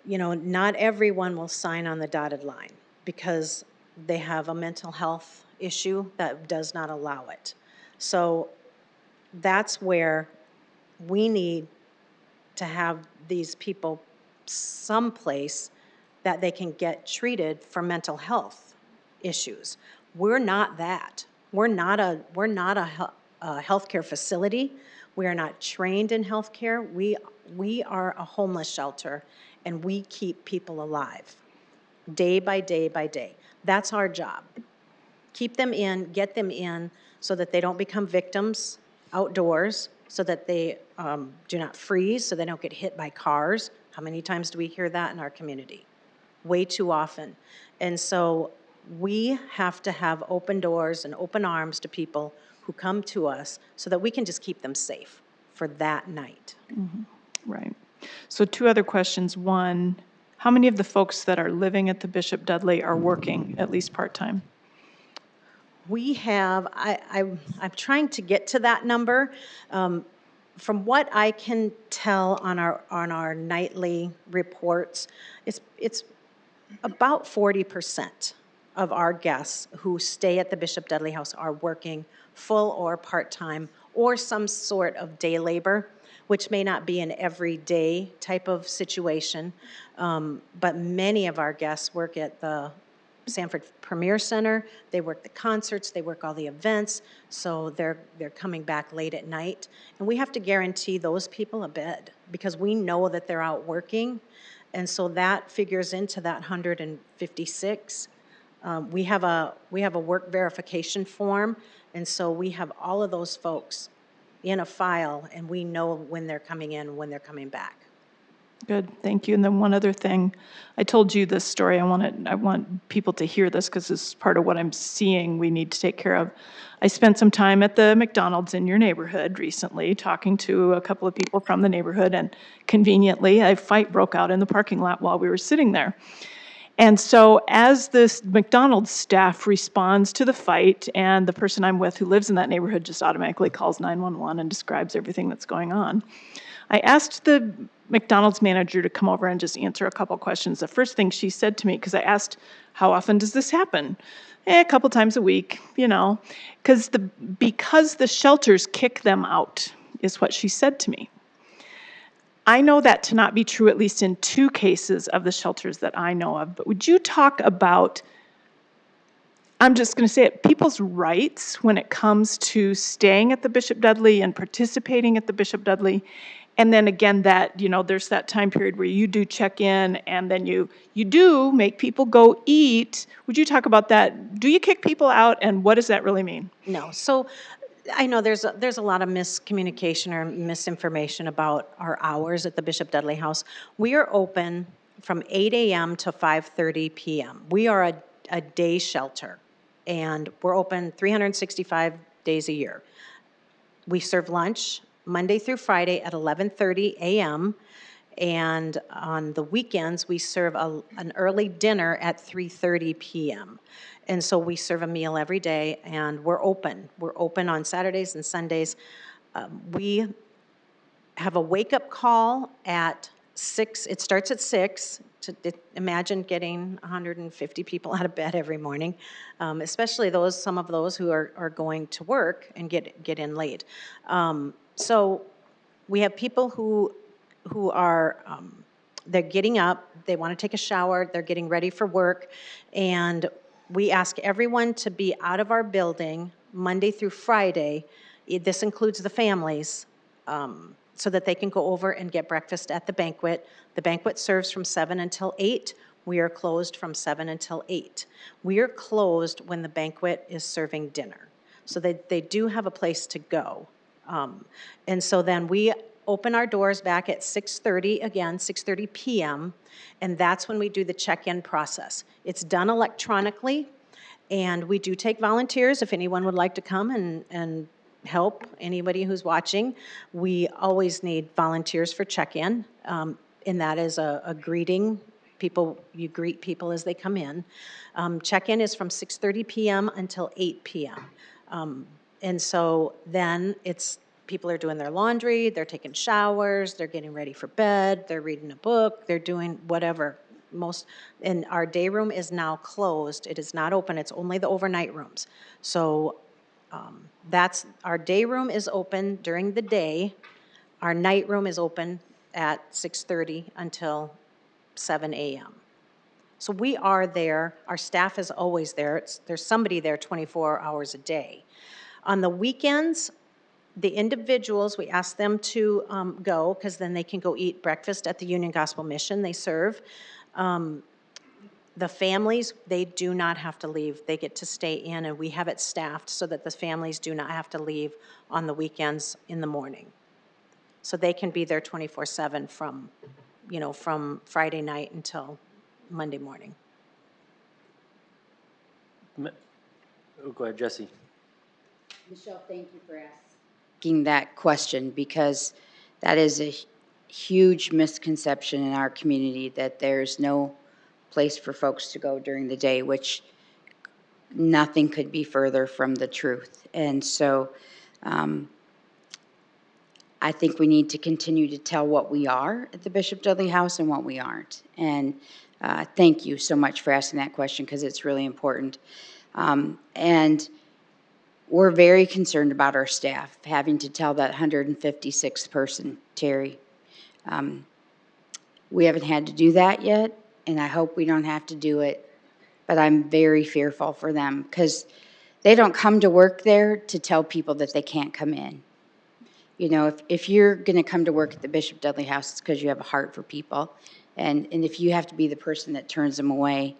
you know, not everyone will sign on the dotted line because they have a mental health issue that does not allow it. So that's where we need to have these people someplace that they can get treated for mental health issues. We're not that. We're not a healthcare facility. We are not trained in healthcare. We are a homeless shelter, and we keep people alive day by day by day. That's our job. Keep them in, get them in so that they don't become victims outdoors, so that they do not freeze, so they don't get hit by cars. How many times do we hear that in our community? Way too often. And so we have to have open doors and open arms to people who come to us so that we can just keep them safe for that night. Mm-hmm. Right. So 2 other questions. One, how many of the folks that are living at the Bishop Dudley are working at least part-time? We have, I'm trying to get to that number. From what I can tell on our nightly reports, it's about 40% of our guests who stay at the Bishop Dudley House are working full or part-time or some sort of day labor, which may not be an everyday type of situation. But many of our guests work at the Sanford Premier Center. They work the concerts, they work all the events, so they're coming back late at night. And we have to guarantee those people a bed because we know that they're out working. And so that figures into that 156. We have a work verification form, and so we have all of those folks in a file, and we know when they're coming in, when they're coming back. Good, thank you. And then one other thing, I told you this story. I want people to hear this because this is part of what I'm seeing we need to take care of. I spent some time at the McDonald's in your neighborhood recently talking to a couple of people from the neighborhood, and conveniently, a fight broke out in the parking lot while we were sitting there. And so as this McDonald's staff responds to the fight, and the person I'm with who lives in that neighborhood just automatically calls 911 and describes everything that's going on, I asked the McDonald's manager to come over and just answer a couple questions. The first thing she said to me, because I asked, how often does this happen? A couple times a week, because the shelters kick them out, is what she said to me. I know that to not be true, at least in 2 cases of the shelters that I know of. But would you talk about, I'm just going to say it, people's rights when it comes to staying at the Bishop Dudley and participating at the Bishop Dudley? And then again, that, there's that time period where you do check in and then you do make people go eat. Would you talk about that? Do you kick people out, and what does that really mean? No. So I know there's a lot of miscommunication or misinformation about our hours at the Bishop Dudley House. We are open from 8 a.m. to 5:30 p.m. We are a day shelter, and we're open 365 days a year. We serve lunch Monday through Friday at 11:30 a.m., and on the weekends, we serve an early dinner at 3:30 p.m. And so we serve a meal every day, and we're open. We're open on Saturdays and Sundays. We have a wake-up call at 6. It starts at 6. Imagine getting 150 people out of bed every morning, especially some of those who are going to work and get in late. So we have people who are, they're getting up, they want to take a shower, they're getting ready for work, and we ask everyone to be out of our building Monday through Friday. This includes the families, so that they can go over and get breakfast at the banquet. The banquet serves from 7 until 8. We are closed from 7 until 8. We are closed when the banquet is serving dinner. So they do have a place to go. And so then we open our doors back at 6:30 p.m., and that's when we do the check-in process. It's done electronically, and we do take volunteers if anyone would like to come and help anybody who's watching. We always need volunteers for check-in, and that is a greeting. You greet people as they come in. Check-in is from 6:30 p.m. until 8 p.m. And so then people are doing their laundry, they're taking showers, they're getting ready for bed, they're reading a book, they're doing whatever. And our day room is now closed. It is not open. It's only the overnight rooms. So our day room is open during the day. Our night room is open at 6:30 until 7 a.m. So we are there. Our staff is always there. There's somebody there 24 hours a day. On the weekends, the individuals, we ask them to go, because then they can go eat breakfast at the Union Gospel Mission they serve. The families, they do not have to leave. They get to stay in, and we have it staffed so that the families do not have to leave on the weekends in the morning. So they can be there 24/7 from Friday night until Monday morning. Go ahead, Jesse. Michelle, thank you for asking that question, because that is a huge misconception in our community, that there's no place for folks to go during the day, which nothing could be further from the truth. And so I think we need to continue to tell what we are at the Bishop Dudley House and what we aren't. And thank you so much for asking that question, because it's really important. And we're very concerned about our staff, having to tell that 156th person, Terry. We haven't had to do that yet, and I hope we don't have to do it, but I'm very fearful for them, because they don't come to work there to tell people that they can't come in. You know, if you're going to come to work at the Bishop Dudley House, it's because you have a heart for people, and if you have to be the person that turns them away,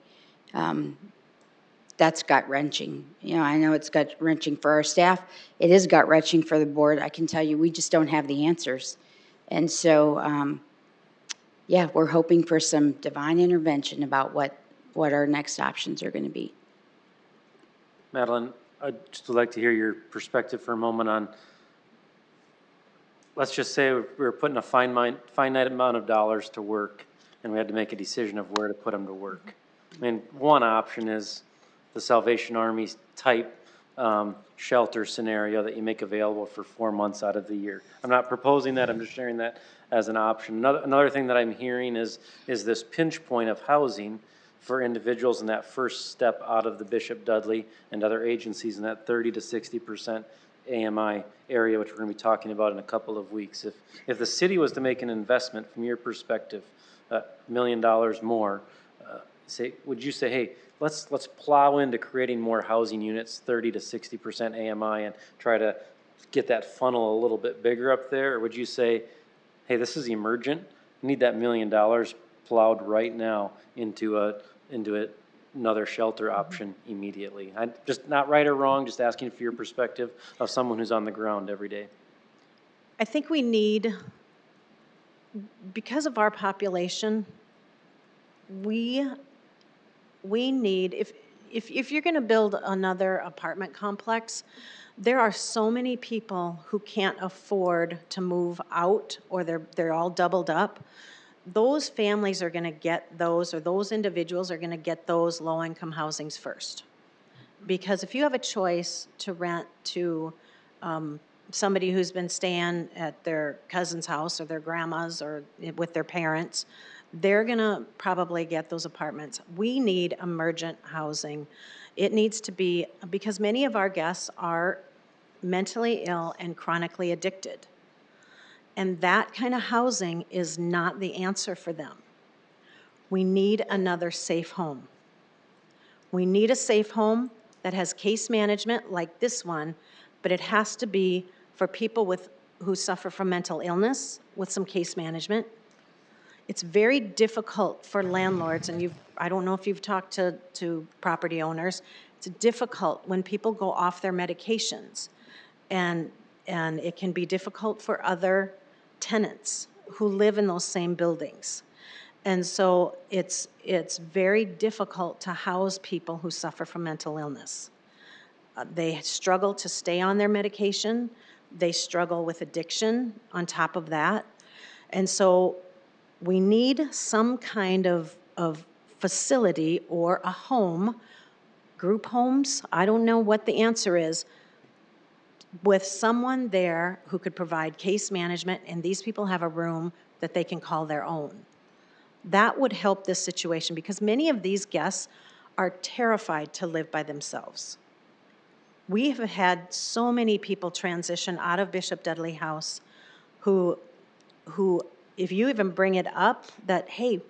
that's gut-wrenching. You know, I know it's gut-wrenching for our staff. It is gut-wrenching for the board. I can tell you, we just don't have the answers. And so, yeah, we're hoping for some divine intervention about what our next options are going to be. Madeline, I'd just like to hear your perspective for a moment on, let's just say we were putting a finite amount of dollars to work, and we had to make a decision of where to put them to work. I mean, one option is the Salvation Army type shelter scenario that you make available for 4 months out of the year. I'm not proposing that, I'm just sharing that as an option. Another thing that I'm hearing is this pinch point of housing for individuals in that first step out of the Bishop Dudley and other agencies in that 30 to 60% AMI area, which we're going to be talking about in a couple of weeks. If the city was to make an investment from your perspective, $1 million more, would you say, hey, let's plow into creating more housing units, 30 to 60% AMI, and try to get that funnel a little bit bigger up there? Or would you say, hey, this is emergent, we need that $1 million plowed right now into another shelter option immediately? I'm just not right or wrong, just asking for your perspective of someone who's on the ground every day. I think we need, because of our population, we need, if you're going to build another apartment complex, there are so many people who can't afford to move out, or they're all doubled up. Those families are going to get those, or those individuals are going to get those low-income housings first. Because if you have a choice to rent to somebody who's been staying at their cousin's house or their grandma's or with their parents, they're going to probably get those apartments. We need emergent housing. It needs to be, because many of our guests are mentally ill and chronically addicted. And that kind of housing is not the answer for them. We need another safe home. We need a safe home that has case management like this one, but it has to be for people who suffer from mental illness with some case management. It's very difficult for landlords, and I don't know if you've talked to property owners, it's difficult when people go off their medications, and it can be difficult for other tenants who live in those same buildings. And so it's very difficult to house people who suffer from mental illness. They struggle to stay on their medication. They struggle with addiction on top of that. And so we need some kind of facility or a home, group homes, I don't know what the answer is, with someone there who could provide case management, and these people have a room that they can call their own. That would help this situation, because many of these guests are terrified to live by themselves. We have had so many people transition out of Bishop Dudley House who, if you even bring it up that, hey,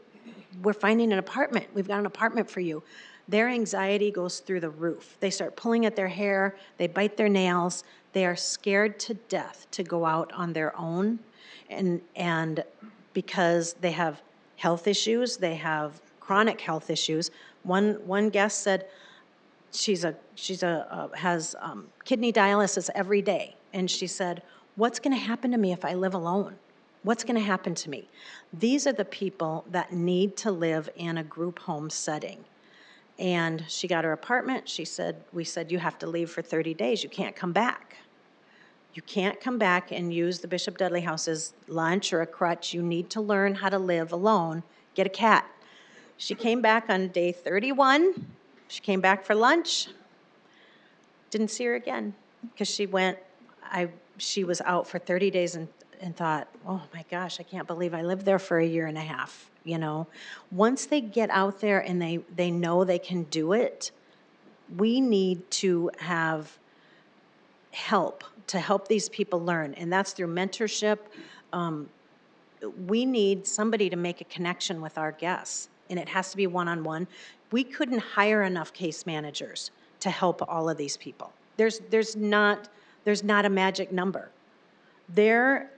we're finding an apartment, we've got an apartment for you, their anxiety goes through the roof. They start pulling at their hair, they bite their nails, they are scared to death to go out on their own, and because they have health issues, they have chronic health issues. One guest said she has kidney dialysis every day, and she said, what's going to happen to me if I live alone? What's going to happen to me? These are the people that need to live in a group home setting. And she got her apartment. We said, you have to leave for 30 days. You can't come back. You can't come back and use the Bishop Dudley House's lunch or a crutch. You need to learn how to live alone. Get a cat. She came back on day 31. She came back for lunch. Didn't see her again, because she was out for 30 days and thought, oh my gosh, I can't believe I lived there for a year and a half. You know, once they get out there and they know they can do it, we need to have help to help these people learn, and that's through mentorship. We need somebody to make a connection with our guests, and it has to be one-on-one. We couldn't hire enough case managers to help all of these people. There's not a magic number. Their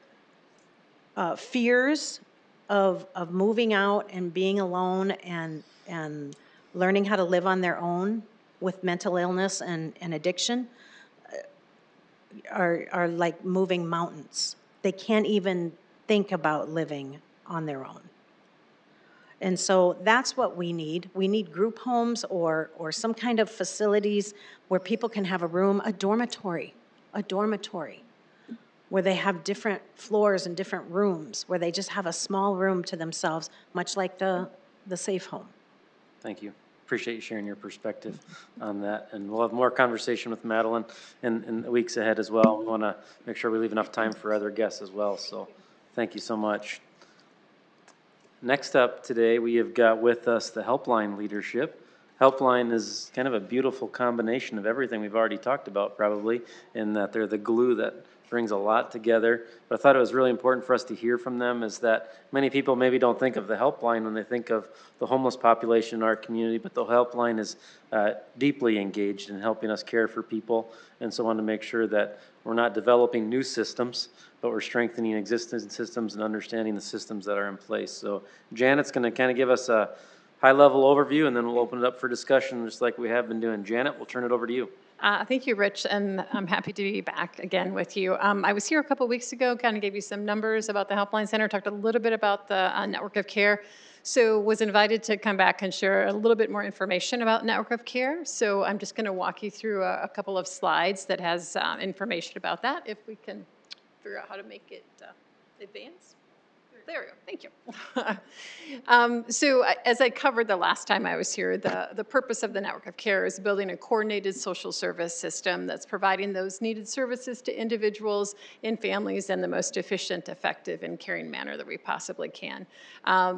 fears of moving out and being alone and learning how to live on their own with mental illness and addiction are like moving mountains. They can't even think about living on their own. And so that's what we need. We need group homes or some kind of facilities where people can have a room, a dormitory, where they have different floors and different rooms, where they just have a small room to themselves, much like the safe home. Thank you. appreciate you sharing your perspective on that. And we'll have more conversation with Madeline in the weeks ahead as well. We want to make sure we leave enough time for other guests as well. So thank you so much. Next up today, we have got with us the Helpline leadership. Helpline is kind of a beautiful combination of everything we've already talked about, probably, in that they're the glue that brings a lot together. But I thought it was really important for us to hear from them, is that many people maybe don't think of the Helpline when they think of the homeless population in our community, but the Helpline is deeply engaged in helping us care for people. And so I want to make sure that we're not developing new systems, but we're strengthening existing systems and understanding the systems that are in place. So Janet's going to kind of give us a high-level overview, and then we'll open it up for discussion just like we have been doing. Janet, we'll turn it over to you. Thank you, Rich, and I'm happy to be back again with you. I was here a couple weeks ago, kind of gave you some numbers about the Helpline Center, talked a little bit about the network of care. So was invited to come back and share a little bit more information about network of care. So I'm just going to walk you through a couple of slides that has information about that, if we can figure out how to make it advance. There we go. Thank you. So as I covered the last time I was here, the purpose of the network of care is building a coordinated social service system that's providing those needed services to individuals and families in the most efficient, effective, and caring manner that we possibly can.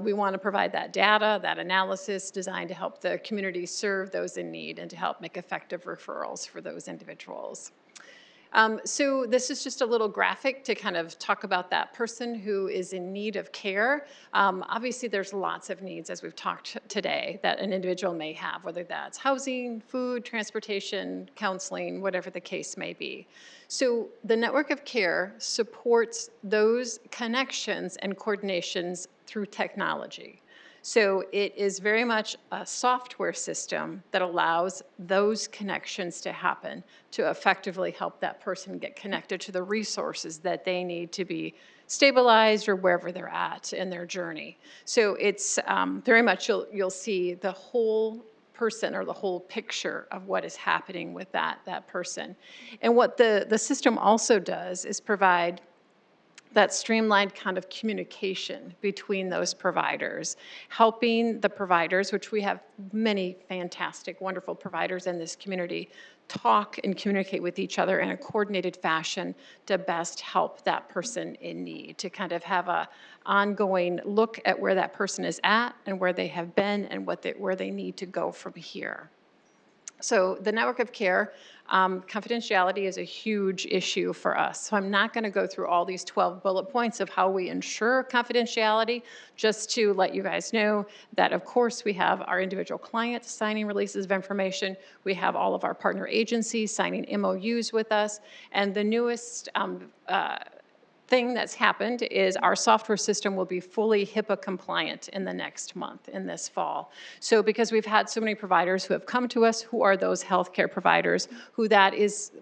We want to provide that data, that analysis designed to help the community serve those in need and to help make effective referrals for those individuals. So this is just a little graphic to kind of talk about that person who is in need of care. Obviously, there's lots of needs, as we've talked today, that an individual may have, whether that's housing, food, transportation, counseling, whatever the case may be. So the network of care supports those connections and coordinations through technology. So it is very much a software system that allows those connections to happen to effectively help that person get connected to the resources that they need to be stabilized or wherever they're at in their journey. So it's very much, you'll see the whole person or the whole picture of what is happening with that person. And what the system also does is provide that streamlined kind of communication between those providers, helping the providers, which we have many fantastic, wonderful providers in this community, talk and communicate with each other in a coordinated fashion to best help that person in need, to kind of have a ongoing look at where that person is at and where they have been and where they need to go from here. So the network of care, confidentiality is a huge issue for us. So I'm not going to go through all these 12 bullet points of how we ensure confidentiality, just to let you guys know that, of course, we have our individual clients signing releases of information. We have all of our partner agencies signing MOUs with us. And the newest thing that's happened is our software system will be fully HIPAA compliant in the next month, in this fall. So because we've had so many providers who have come to us who are those healthcare providers, who that is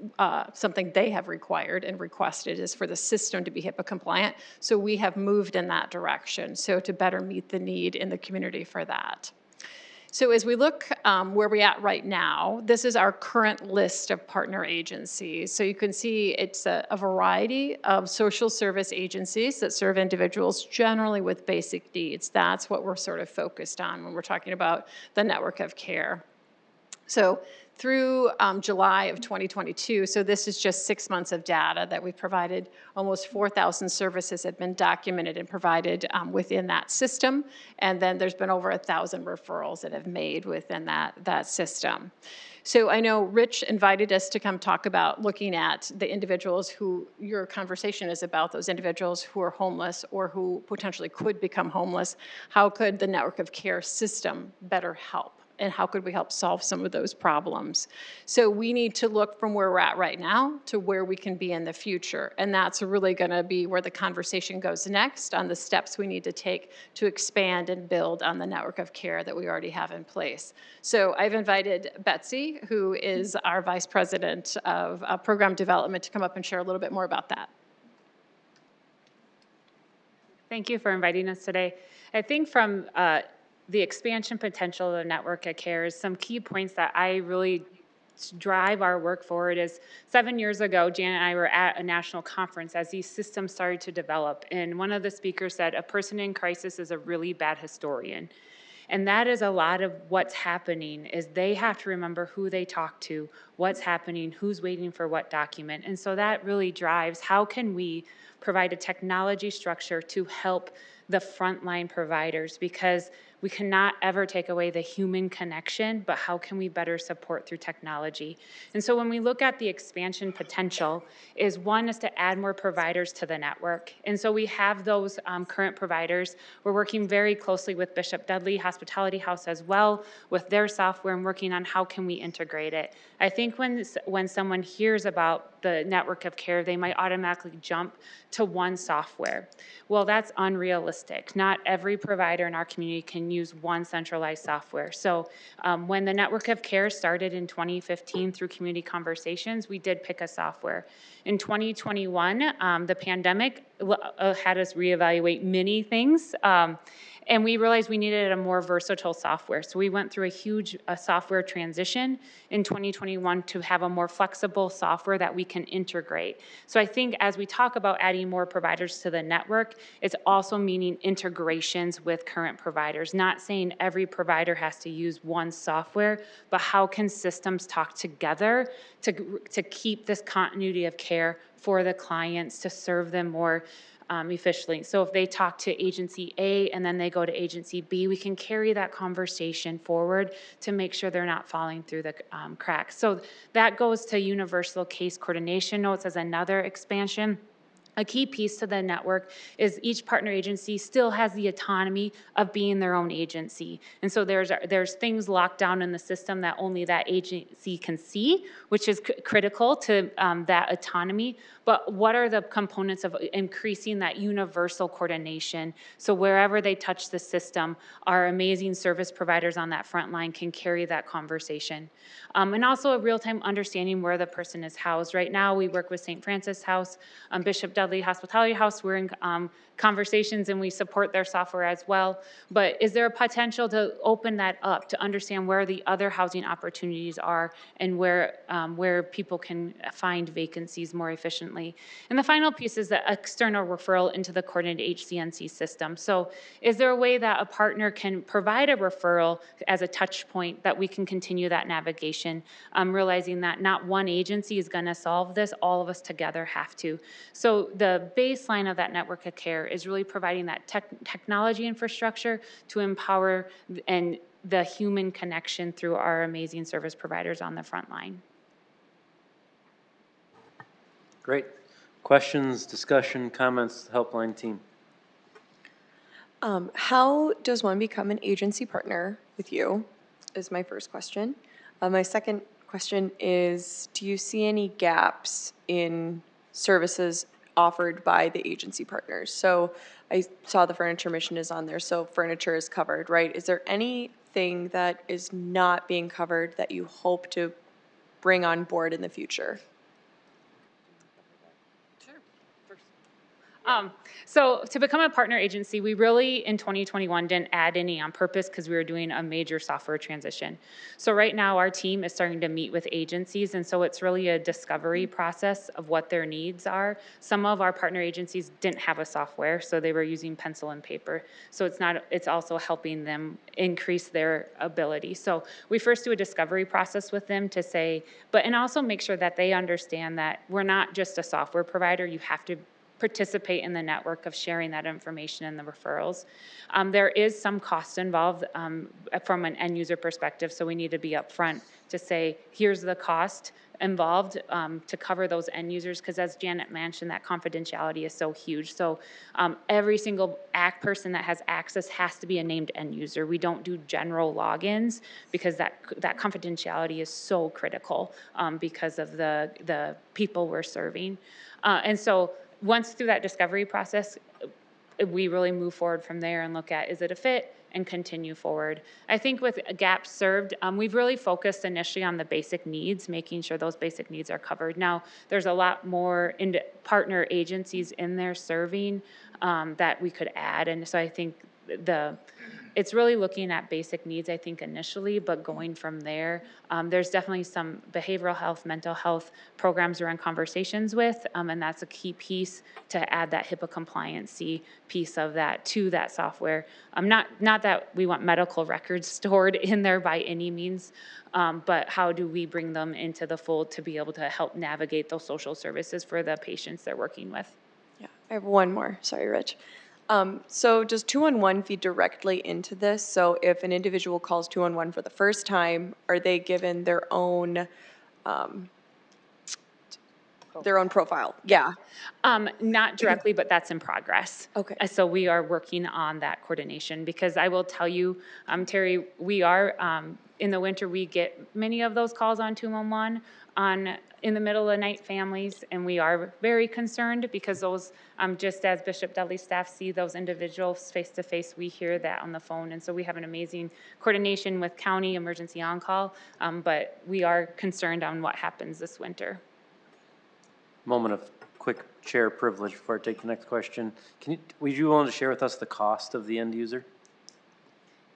something they have required and requested, is for the system to be HIPAA compliant. So we have moved in that direction, so to better meet the need in the community for that. So as we look where we're at right now, this is our current list of partner agencies. So you can see it's a variety of social service agencies that serve individuals generally with basic needs. That's what we're sort of focused on when we're talking about the network of care. So through July of 2022, so this is just 6 months of data that we've provided. Almost 4,000 services have been documented and provided within that system, and then there's been over 1,000 referrals that have made within that system. So I know Rich invited us to come talk about looking at the individuals who your conversation is about, those individuals who are homeless or who potentially could become homeless. How could the network of care system better help? And how could we help solve some of those problems? So we need to look from where we're at right now to where we can be in the future. And that's really gonna be where the conversation goes next, on the steps we need to take to expand and build on the network of care that we already have in place. So I've invited Betsy, who is our Vice President of Program Development, to come up and share a little bit more about that. Thank you for inviting us today. I think from the expansion potential of the network of care, some key points that I really drive our work forward is 7 years ago, Janet and I were at a national conference as these systems started to develop. And one of the speakers said, a person in crisis is a really bad historian. And that is a lot of what's happening is they have to remember who they talk to, what's happening, who's waiting for what document. And so that really drives how can we provide a technology structure to help the frontline providers, because we cannot ever take away the human connection, but how can we better support through technology? And so when we look at the expansion potential, is one is to add more providers to the network. And so we have those current providers. We're working very closely with Bishop Dudley Hospitality House as well with their software and working on how can we integrate it. I think when someone hears about the network of care, they might automatically jump to one software. Well, that's unrealistic. Not every provider in our community can use one centralized software. So when the network of care started in 2015 through Community Conversations, we did pick a software. In 2021, the pandemic had us reevaluate many things. And we realized we needed a more versatile software. So we went through a huge software transition in 2021 to have a more flexible software that we can integrate. So I think as we talk about adding more providers to the network, it's also meaning integrations with current providers. Not saying every provider has to use one software, but how can systems talk together to keep this continuity of care for the clients, to serve them more efficiently. So if they talk to agency A and then they go to agency B, we can carry that conversation forward to make sure they're not falling through the cracks. So that goes to universal case coordination notes as another expansion. A key piece to the network is each partner agency still has the autonomy of being their own agency. And so there's things locked down in the system that only that agency can see, which is critical to that autonomy. But what are the components of increasing that universal coordination? So wherever they touch the system, our amazing service providers on that front line can carry that conversation. And also a real-time understanding where the person is housed. Right now, we work with St. Francis House, Bishop Dudley Hospitality House. We're in conversations and we support their software as well. But is there a potential to open that up to understand where the other housing opportunities are and where people can find vacancies more efficiently? And the final piece is the external referral into the coordinated HCNC system. So is there a way that a partner can provide a referral as a touch point that we can continue that navigation, realizing that not one agency is going to solve this, all of us together have to. So the baseline of that network of care is really providing that technology infrastructure to empower and the human connection through our amazing service providers on the front line. Great. Questions, discussion, comments, helpline team? How does one become an agency partner with you, is my first question. My second question is, do you see any gaps in services offered by the agency partners? So I saw the furniture mission is on there, so furniture is covered, right? Is there anything that is not being covered that you hope to bring on board in the future? So to become a partner agency, we really, in 2021, didn't add any on purpose because we were doing a major software transition. So right now, our team is starting to meet with agencies, and so it's really a discovery process of what their needs are. Some of our partner agencies didn't have a software, so they were using pencil and paper. So it's also helping them increase their ability. So we first do a discovery process with them to say, and also make sure that they understand that we're not just a software provider. You have to participate in the network of sharing that information and the referrals. There is some cost involved from an end user perspective, so we need to be upfront to say, here's the cost involved to cover those end users, because as Janet mentioned, that confidentiality is so huge. So every single person that has access has to be a named end user. We don't do general logins because that confidentiality is so critical because of the people we're serving. And so once through that discovery process, we really move forward from there and look at, is it a fit, and continue forward. I think with gaps served, we've really focused initially on the basic needs, making sure those basic needs are covered. Now, there's a lot more partner agencies in there serving that we could add, and so I think It's really looking at basic needs, I think, initially, but going from there, there's definitely some behavioral health, mental health programs we're in conversations with, and that's a key piece to add that HIPAA compliancy piece of that to that software. Not that we want medical records stored in there by any means, but how do we bring them into the fold to be able to help navigate those social services for the patients they're working with? Yeah, I have one more. Sorry, Rich. So does 211 feed directly into this? So if an individual calls 211 for the first time, are they given their own profile? Yeah. Not directly, but that's in progress. Okay. So we are working on that coordination because I will tell you, Terry, we are, in the winter, we get many of those calls on 211 in the middle of the night families, and we are very concerned because those, just as Bishop Dudley staff see those individuals face to face, we hear that on the phone. And so we have an amazing coordination with county emergency on-call, but we are concerned on what happens this winter. Moment of quick chair privilege before I take the next question. Would you willing to share with us the cost of the end user?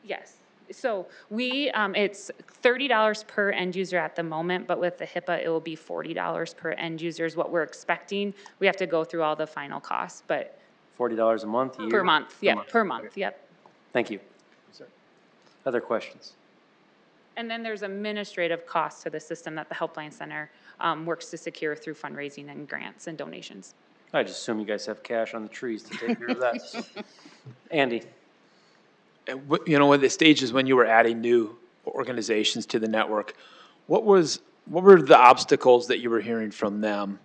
Yes. So it's $30 per end user at the moment, but with the HIPAA, it will be $40 per end user is what we're expecting. We have to go through all the final costs, but. $40 a month, a year? Per month, yeah, per month, yep. Thank you. Other questions? And then there's administrative costs to the system that the Helpline Center works to secure through fundraising and grants and donations. I just assume you guys have cash on the trees to take care of that. Andy? You know, at the stages when you were adding new organizations to the network, what were the obstacles that you were hearing from them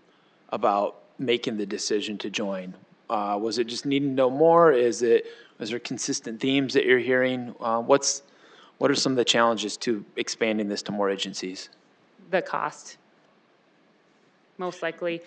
about making the decision to join? Was it just needing to know more? Was there consistent themes that you're hearing? What are some of the challenges to expanding this to more agencies? The cost, most likely,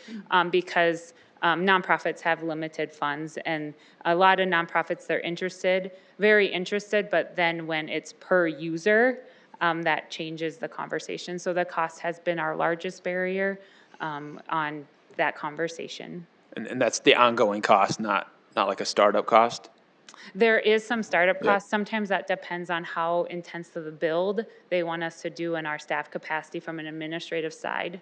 because nonprofits have limited funds, and a lot of nonprofits, they're very interested, but then when it's per user, that changes the conversation. So the cost has been our largest barrier on that conversation. And that's the ongoing cost, not like a startup cost? There is some startup costs. Sometimes that depends on how intense of the build they want us to do in our staff capacity from an administrative side.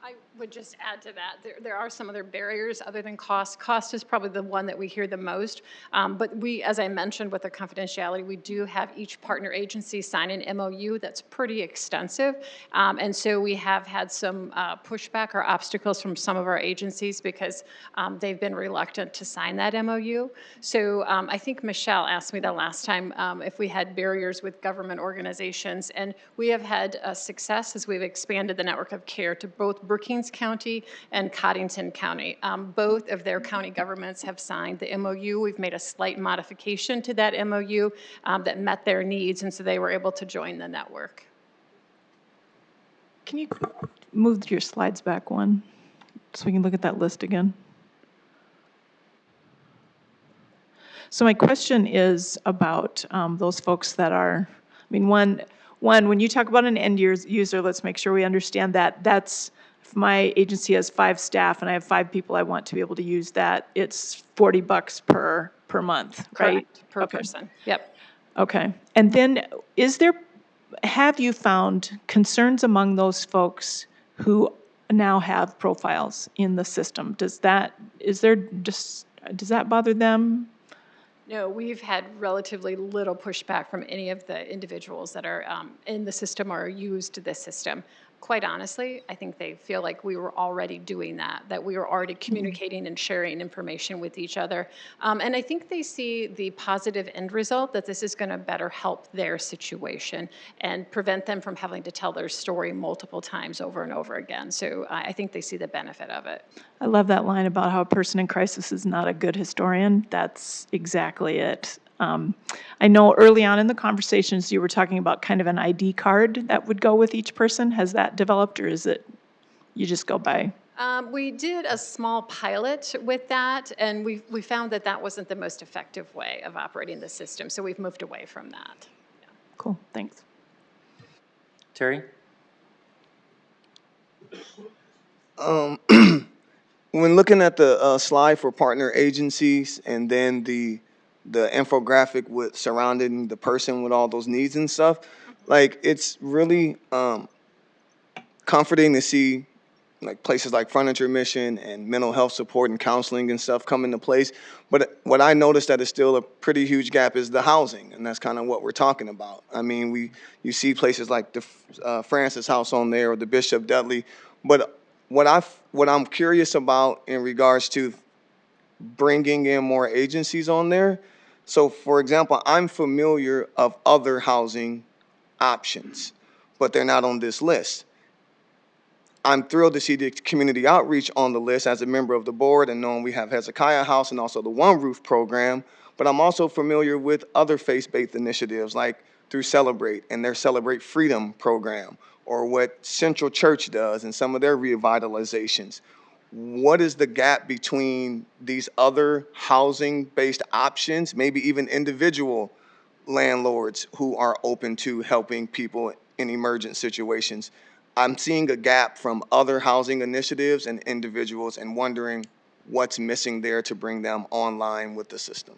I would just add to that, there are some other barriers other than cost. Cost is probably the one that we hear the most. But we, as I mentioned with the confidentiality, we do have each partner agency sign an MOU that's pretty extensive. And so we have had some pushback or obstacles from some of our agencies because they've been reluctant to sign that MOU. So I think Michelle asked me the last time if we had barriers with government organizations. And we have had success as we've expanded the network of care to both Brookings County and Cottington County. Both of their county governments have signed the MOU. We've made a slight modification to that MOU that met their needs, and so they were able to join the network. Can you move your slides back one so we can look at that list again? So my question is about those folks that are, one, when you talk about an end user, let's make sure we understand that that's, if my agency has 5 staff and I have 5 people I want to be able to use that, it's $40 per month, right? Correct, per person, yep. Okay, and then have you found concerns among those folks who now have profiles in the system? Does that bother them? No, we've had relatively little pushback from any of the individuals that are in the system or used this system. Quite honestly, I think they feel like we were already doing that we were already communicating and sharing information with each other. And I think they see the positive end result that this is going to better help their situation and prevent them from having to tell their story multiple times over and over again. So I think they see the benefit of it. I love that line about how a person in crisis is not a good historian. That's exactly it. I know early on in the conversations you were talking about kind of an ID card that would go with each person. Has that developed, or is it you just go by? We did a small pilot with that, and we found that wasn't the most effective way of operating the system, so we've moved away from that. Yeah. Cool, thanks. Terry? When looking at the slide for partner agencies and then the the infographic with surrounding the person with all those needs and stuff, like it's really comforting to see like places like Furniture Mission and mental health support and counseling and stuff come into place. But what I noticed that is still a pretty huge gap is the housing, and that's kind of what we're talking about. I mean, you see places like the Francis House on there or the Bishop Dudley, but what I'm curious about in regards to bringing in more agencies on there. So, for example, I'm familiar of other housing options, but they're not on this list. I'm thrilled to see the community outreach on the list as a member of the board and knowing we have Hezekiah House and also the One Roof program, but I'm also familiar with other faith-based initiatives like through Celebrate and their Celebrate Freedom program, or what Central Church does and some of their revitalizations. What is the gap between these other housing-based options, maybe even individual landlords who are open to helping people in emergent situations? I'm seeing a gap from other housing initiatives and individuals and wondering what's missing there to bring them online with the system.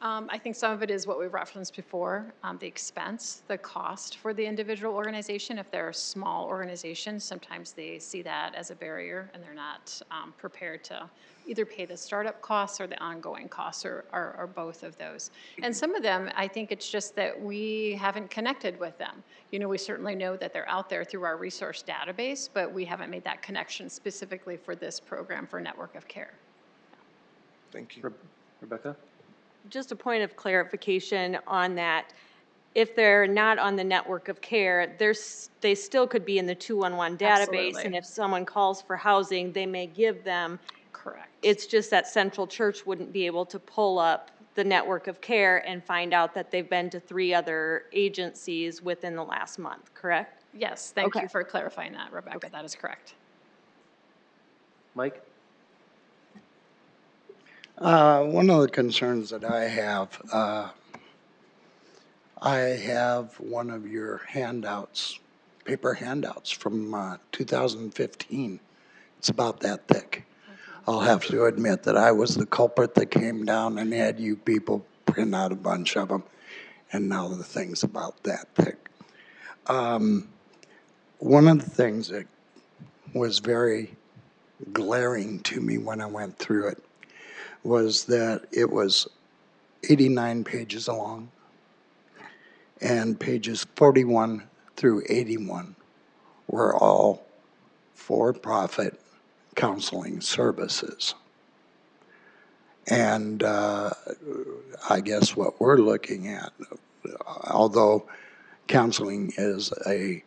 I think some of it is what we referenced before, the expense, the cost for the individual organization. If they're a small organization, sometimes they see that as a barrier and they're not prepared to either pay the startup costs or the ongoing costs or both of those. And some of them, I think it's just that we haven't connected with them. You know, we certainly know that they're out there through our resource database, but we haven't made that connection specifically for this program for Network of Care. Thank you. Rebecca? Just a point of clarification on that. If they're not on the network of care, they still could be in the 211 database. Absolutely. And if someone calls for housing, they may give them. Correct. It's just that Central Church wouldn't be able to pull up the network of care and find out that they've been to 3 other agencies within the last month, correct? Yes, thank Okay. you for clarifying that, Rebecca. Okay. That is correct. Mike? One of the concerns that I have one of your handouts, paper handouts from 2015. It's about that thick. I'll have to admit that I was the culprit that came down and had you people print out a bunch of them, and now the thing's about that thick. One of the things that was very glaring to me when I went through it was that it was 89 pages long, and pages 41 through 81 were all for-profit counseling services. And I guess what we're looking at, although counseling is a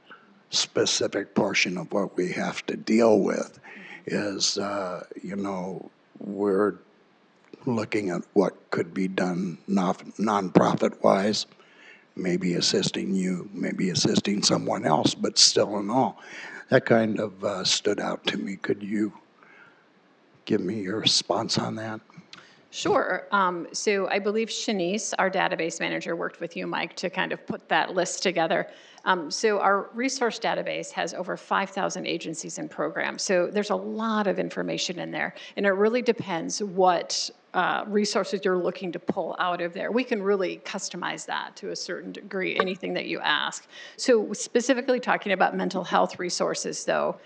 specific portion of what we have to deal with, is, you know, we're looking at what could be done nonprofit-wise, maybe assisting you, maybe assisting someone else, but still in all. That kind of stood out to me. Could you give me your response on that? Sure. So I believe Shanice, our database manager, worked with you, Mike, to kind of put that list together. So our resource database has over 5,000 agencies and programs. So there's a lot of information in there. And it really depends what resources you're looking to pull out of there. We can really customize that to a certain degree, anything that you ask. So specifically talking about mental health resources, though,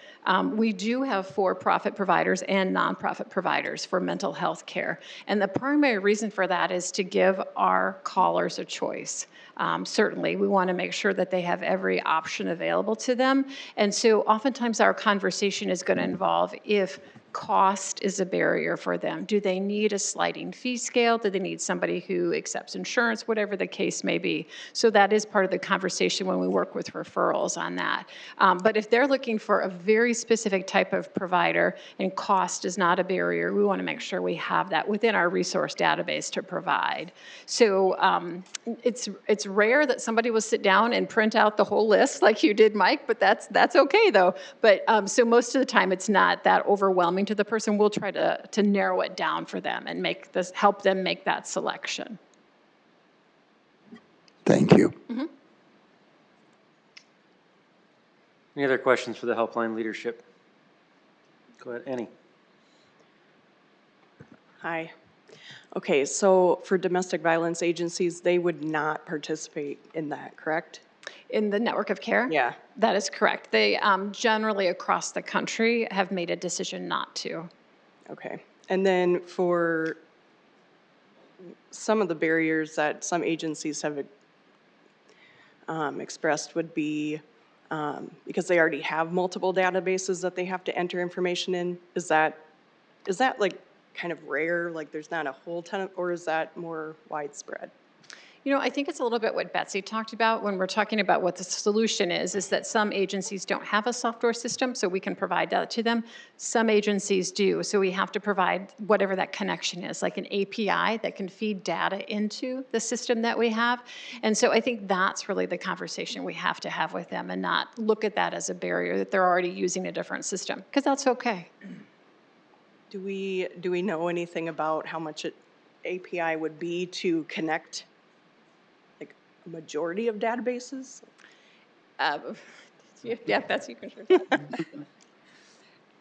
we do have for-profit providers and nonprofit providers for mental health care. And the primary reason for that is to give our callers a choice. Certainly, we want to make sure that they have every option available to them. And so oftentimes our conversation is going to involve if cost is a barrier for them. Do they need a sliding fee scale? Do they need somebody who accepts insurance? Whatever the case may be. So that is part of the conversation when we work with referrals on that. But if they're looking for a very specific type of provider and cost is not a barrier, we want to make sure we have that within our resource database to provide. So it's rare that somebody will sit down and print out the whole list like you did, Mike, but that's okay though. But so most of the time it's not that overwhelming to the person. We'll try to narrow it down for them and help them make that selection. Thank you. Mm-hmm. Any other questions for the helpline leadership? Go ahead, Annie. Hi. Okay, so for domestic violence agencies, they would not participate in that, correct? In the network of care? Yeah. That is correct. They generally across the country have made a decision not to. Okay. And then for some of the barriers that some agencies have expressed would be because they already have multiple databases that they have to enter information in. Is that like kind of rare, like there's not a whole ton of, or is that more widespread? You know, I think it's a little bit what Betsy talked about when we're talking about what the solution is that some agencies don't have a software system, so we can provide that to them. Some agencies do, so we have to provide whatever that connection is, like an API that can feed data into the system that we have. And so I think that's really the conversation we have to have with them and not look at that as a barrier that they're already using a different system, because that's okay. Do we know anything about how much an API would be to connect like a majority of databases? Yeah, Betsy, you can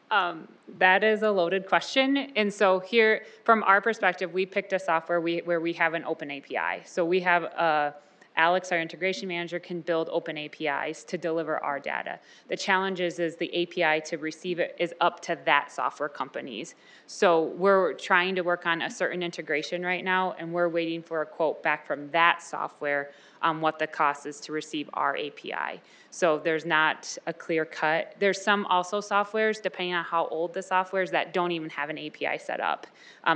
share. That is a loaded question. And so here, from our perspective, we picked a software where we have an open API. So we have Alex, our integration manager, can build open APIs to deliver our data. The challenge is the API to receive it is up to that software company's. So we're trying to work on a certain integration right now, and we're waiting for a quote back from that software on what the cost is to receive our API. So there's not a clear cut. There's some also softwares, depending on how old the software is, that don't even have an API set up.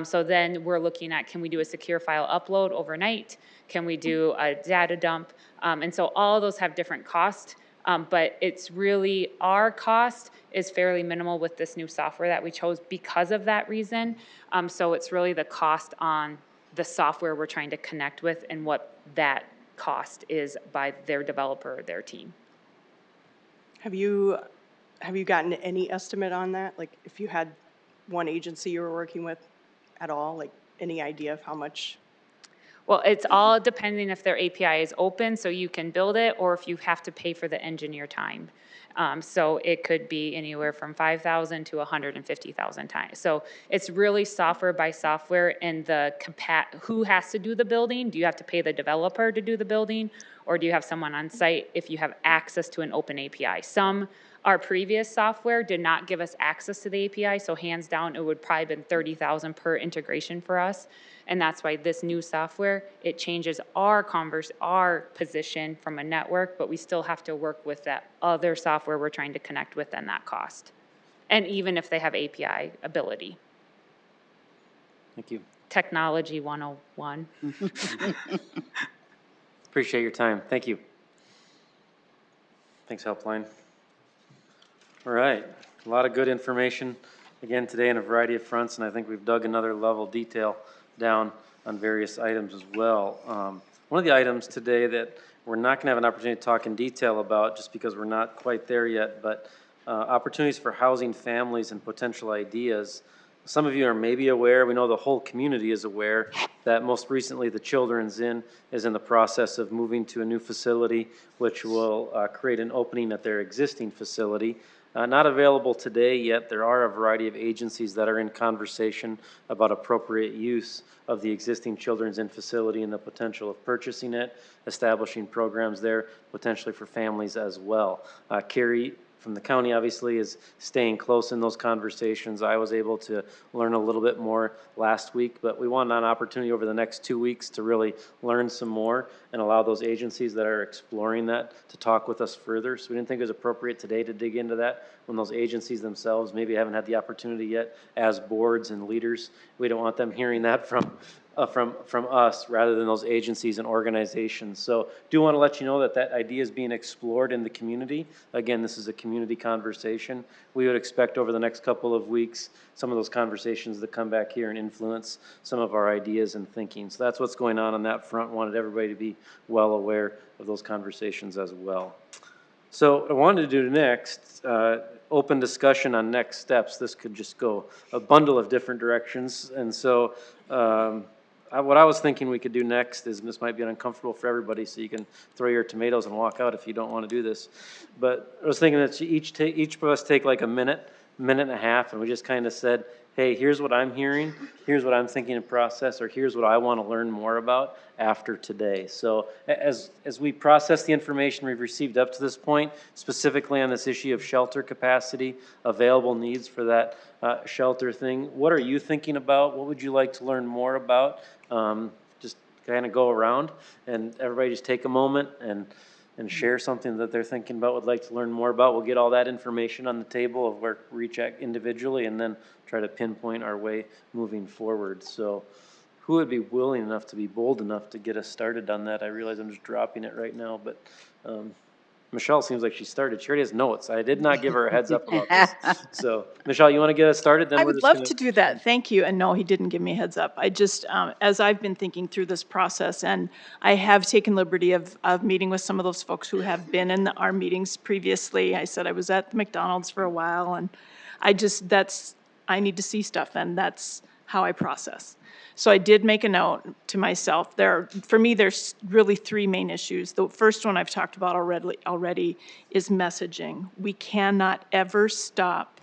So then we're looking at, can we do a secure file upload overnight? Can we do a data dump? And so all of those have different costs, but it's really, our cost is fairly minimal with this new software that we chose because of that reason. So it's really the cost on the software we're trying to connect with and what that cost is by their developer or their team. Have you gotten any estimate on that? Like if you had one agency you were working with at all, like any idea of how much? Well, it's all depending if their API is open, so you can build it, or if you have to pay for the engineer time. So it could be anywhere from 5,000 to 150,000 times. So it's really software by software, and who has to do the building? Do you have to pay the developer to do the building, or do you have someone on site if you have access to an open API? Our previous software did not give us access to the API, so hands down, it would probably been 30,000 per integration for us. And that's why this new software, it changes our position from a network, but we still have to work with that other software we're trying to connect with and that cost. And even if they have API ability. Thank you. Technology 101. Appreciate your time. Thank you. Thanks, Helpline. All right, a lot of good information again today in a variety of fronts, and I think we've dug another level of detail down on various items as well. One of the items today that we're not going to have an opportunity to talk in detail about just because we're not quite there yet, but opportunities for housing families and potential ideas. Some of you are maybe aware, we know the whole community is aware, that most recently the Children's Inn is in the process of moving to a new facility which will create an opening at their existing facility. Not available today yet. There are a variety of agencies that are in conversation about appropriate use of the existing Children's Inn facility and the potential of purchasing it, establishing programs there, potentially for families as well. Carrie from the county obviously is staying close in those conversations. I was able to learn a little bit more last week, but we want an opportunity over the next 2 weeks to really learn some more and allow those agencies that are exploring that to talk with us further. So we didn't think it was appropriate today to dig into that when those agencies themselves maybe haven't had the opportunity yet as boards and leaders. We don't want them hearing that from us rather than those agencies and organizations. So do want to let you know that that idea is being explored in the community. Again, this is a community conversation. We would expect over the next couple of weeks some of those conversations to come back here and influence some of our ideas and thinking. So that's what's going on that front. Wanted everybody to be well aware of those conversations as well. So I wanted to do next, open discussion on next steps. This could just go a bundle of different directions. And so what I was thinking we could do next is, and this might be uncomfortable for everybody, so you can throw your tomatoes and walk out if you don't want to do this. But I was thinking that each of us take like a minute and a half, and we just kind of said, hey, here's what I'm hearing, here's what I'm thinking of process, or here's what I want to learn more about after today. So as we process the information we've received up to this point, specifically on this issue of shelter capacity, available needs for that shelter thing, what are you thinking about? What would you like to learn more about? Just kind of go around and everybody just take a moment and share something that they're thinking about, would like to learn more about. We'll get all that information on the table of where reach out individually and then try to pinpoint our way moving forward. So who would be willing enough to be bold enough to get us started on that? I realize I'm just dropping it right now, but Michelle seems like she started. She already has notes. I did not give her a heads up about this. So Michelle, you want to get us started? Then I we're would just love gonna... to do that. Thank you. And no, he didn't give me a heads up. I just, as I've been thinking through this process, and I have taken liberty of meeting with some of those folks who have been in our meetings previously. I said I was at the McDonald's for a while, and I need to see stuff, and that's how I process. So I did make a note to myself. For me, there's really three main issues. The first one I've talked about already is messaging. We cannot ever stop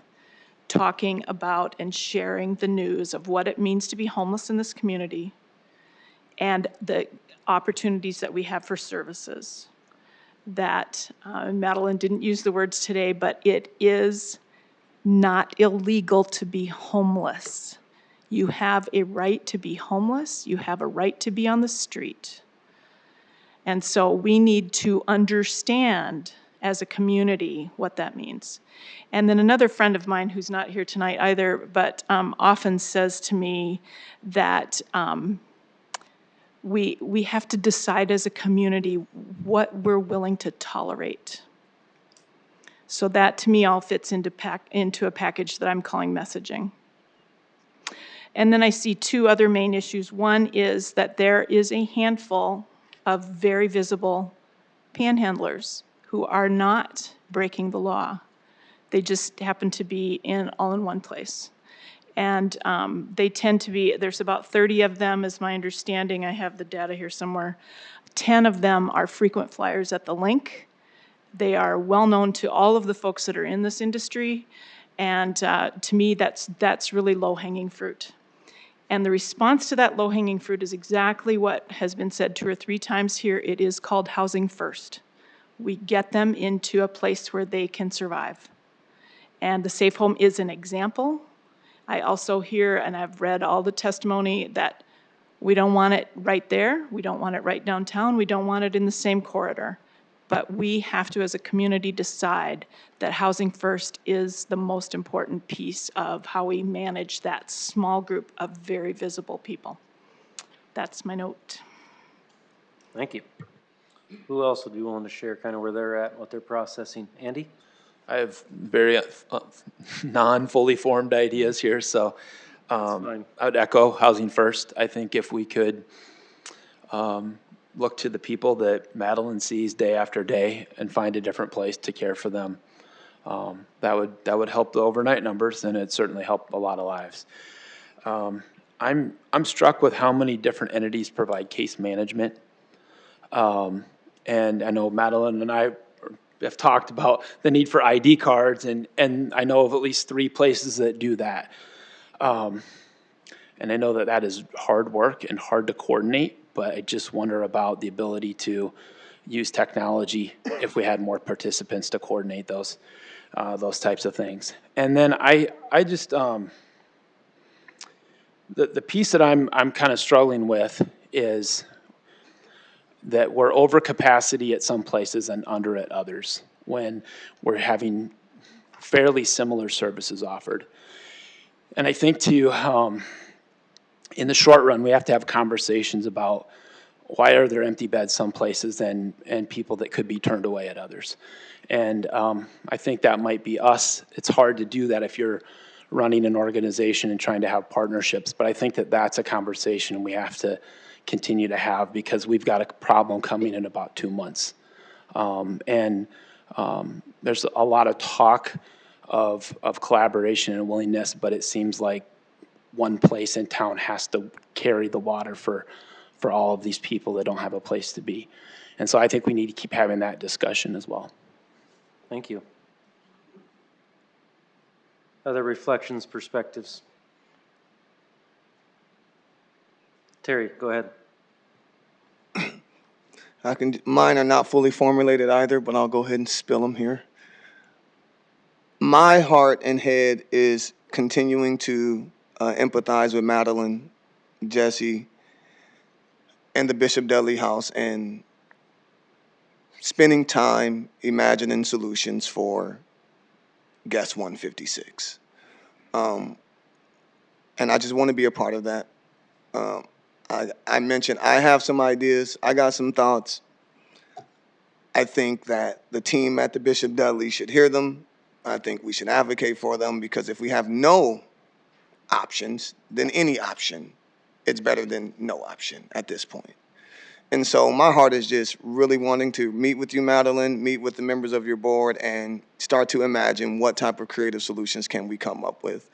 talking about and sharing the news of what it means to be homeless in this community and the opportunities that we have for services. That, Madeline didn't use the words today, but it is not illegal to be homeless. You have a right to be homeless. You have a right to be on the street. And so we need to understand as a community what that means. And then another friend of mine who's not here tonight either, but often says to me that we have to decide as a community what we're willing to tolerate. So that to me all fits into a package that I'm calling messaging. And then I see two other main issues. One is that there is a handful of very visible panhandlers who are not breaking the law. They just happen to be all in one place. And they tend to be, there's about 30 of them is my understanding. I have the data here somewhere. 10 of them are frequent flyers at the link. They are well known to all of the folks that are in this industry. And to me, that's really low-hanging fruit. And the response to that low-hanging fruit is exactly what has been said 2 or 3 times here. It is called housing first. We get them into a place where they can survive. And the Safe Home is an example. I also hear, and I've read all the testimony, that we don't want it right there. We don't want it right downtown. We don't want it in the same corridor. But we have to, as a community, decide that housing first is the most important piece of how we manage that small group of very visible people. That's my note. Thank you. Who else would be willing to share kind of where they're at, what they're processing? Andy? I have very non-fully formed ideas here, so I would echo housing first. I think if we could look to the people that Madeline sees day after day and find a different place to care for them, that would help the overnight numbers, and it'd certainly help a lot of lives. I'm struck with how many different entities provide case management, and I know Madeline and I have talked about the need for ID cards, and I know of at least 3 places that do that. And I know that is hard work and hard to coordinate, but I just wonder about the ability to use technology if we had more participants to coordinate those types of things. And then I just the piece that I'm kind of struggling with is that we're over capacity at some places and under at others when we're having fairly similar services offered. And I think in the short run, we have to have conversations about why are there empty beds some places and people that could be turned away at others. And I think that might be us. It's hard to do that if you're running an organization and trying to have partnerships, but I think that that's a conversation we have to continue to have because we've got a problem coming in about 2 months. There's a lot of talk of collaboration and willingness, but it seems like one place in town has to carry the water for all of these people that don't have a place to be. And so I think we need to keep having that discussion as well. Thank you. Other reflections, perspectives? Terry, go ahead. Mine are not fully formulated either, but I'll go ahead and spill them here. My heart and head is continuing to empathize with Madeline, Jesse, and the Bishop Dudley House, and spending time imagining solutions for guest 156. And I just want to be a part of that. I mentioned I have some ideas. I got some thoughts. I think that the team at the Bishop Dudley should hear them. I think we should advocate for them, because if we have no options, then any option, it's better than no option at this point. And so my heart is just really wanting to meet with you, Madeline, meet with the members of your board, and start to imagine what type of creative solutions can we come up with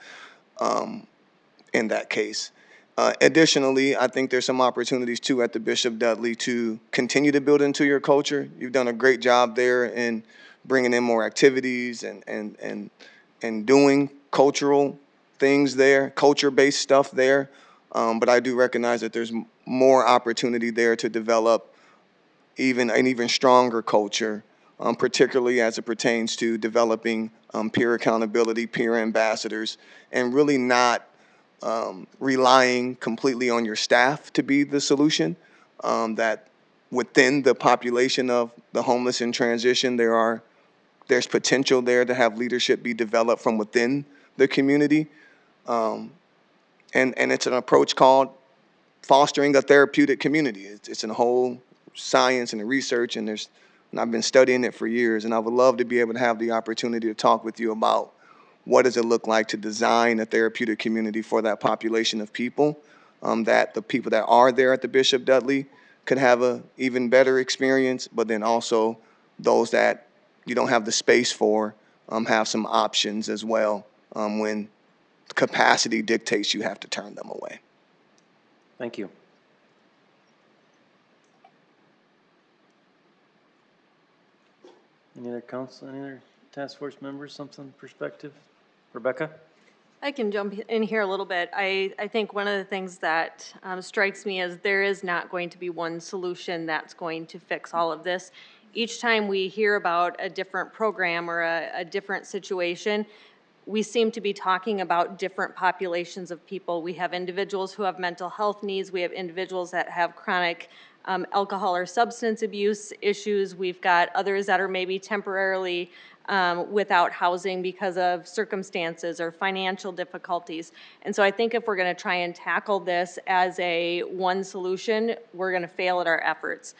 in that case. Additionally, I think there's some opportunities too at the Bishop Dudley to continue to build into your culture. You've done a great job there in bringing in more activities and doing cultural things there, culture-based stuff there. But I do recognize that there's more opportunity there to develop an even stronger culture, particularly as it pertains to developing peer accountability, peer ambassadors, and really not relying completely on your staff to be the solution. That within the population of the homeless in transition, there's potential there to have leadership be developed from within the community. And it's an approach called fostering a therapeutic community. It's a whole science and research, and I've been studying it for years, and I would love to be able to have the opportunity to talk with you about what does it look like to design a therapeutic community for that population of people, that the people that are there at the Bishop Dudley could have a even better experience, but then also those that you don't have the space for have some options as well when capacity dictates you have to turn them away. Thank you. Any other council, any other task force members, something perspective? Rebecca? I can jump in here a little bit. I think one of the things that strikes me is there is not going to be one solution that's going to fix all of this. Each time we hear about a different program or a different situation, we seem to be talking about different populations of people. We have individuals who have mental health needs. We have individuals that have chronic alcohol or substance abuse issues. We've got others that are maybe temporarily without housing because of circumstances or financial difficulties. And so I think if we're going to try and tackle this as a one solution, we're going to fail at our efforts.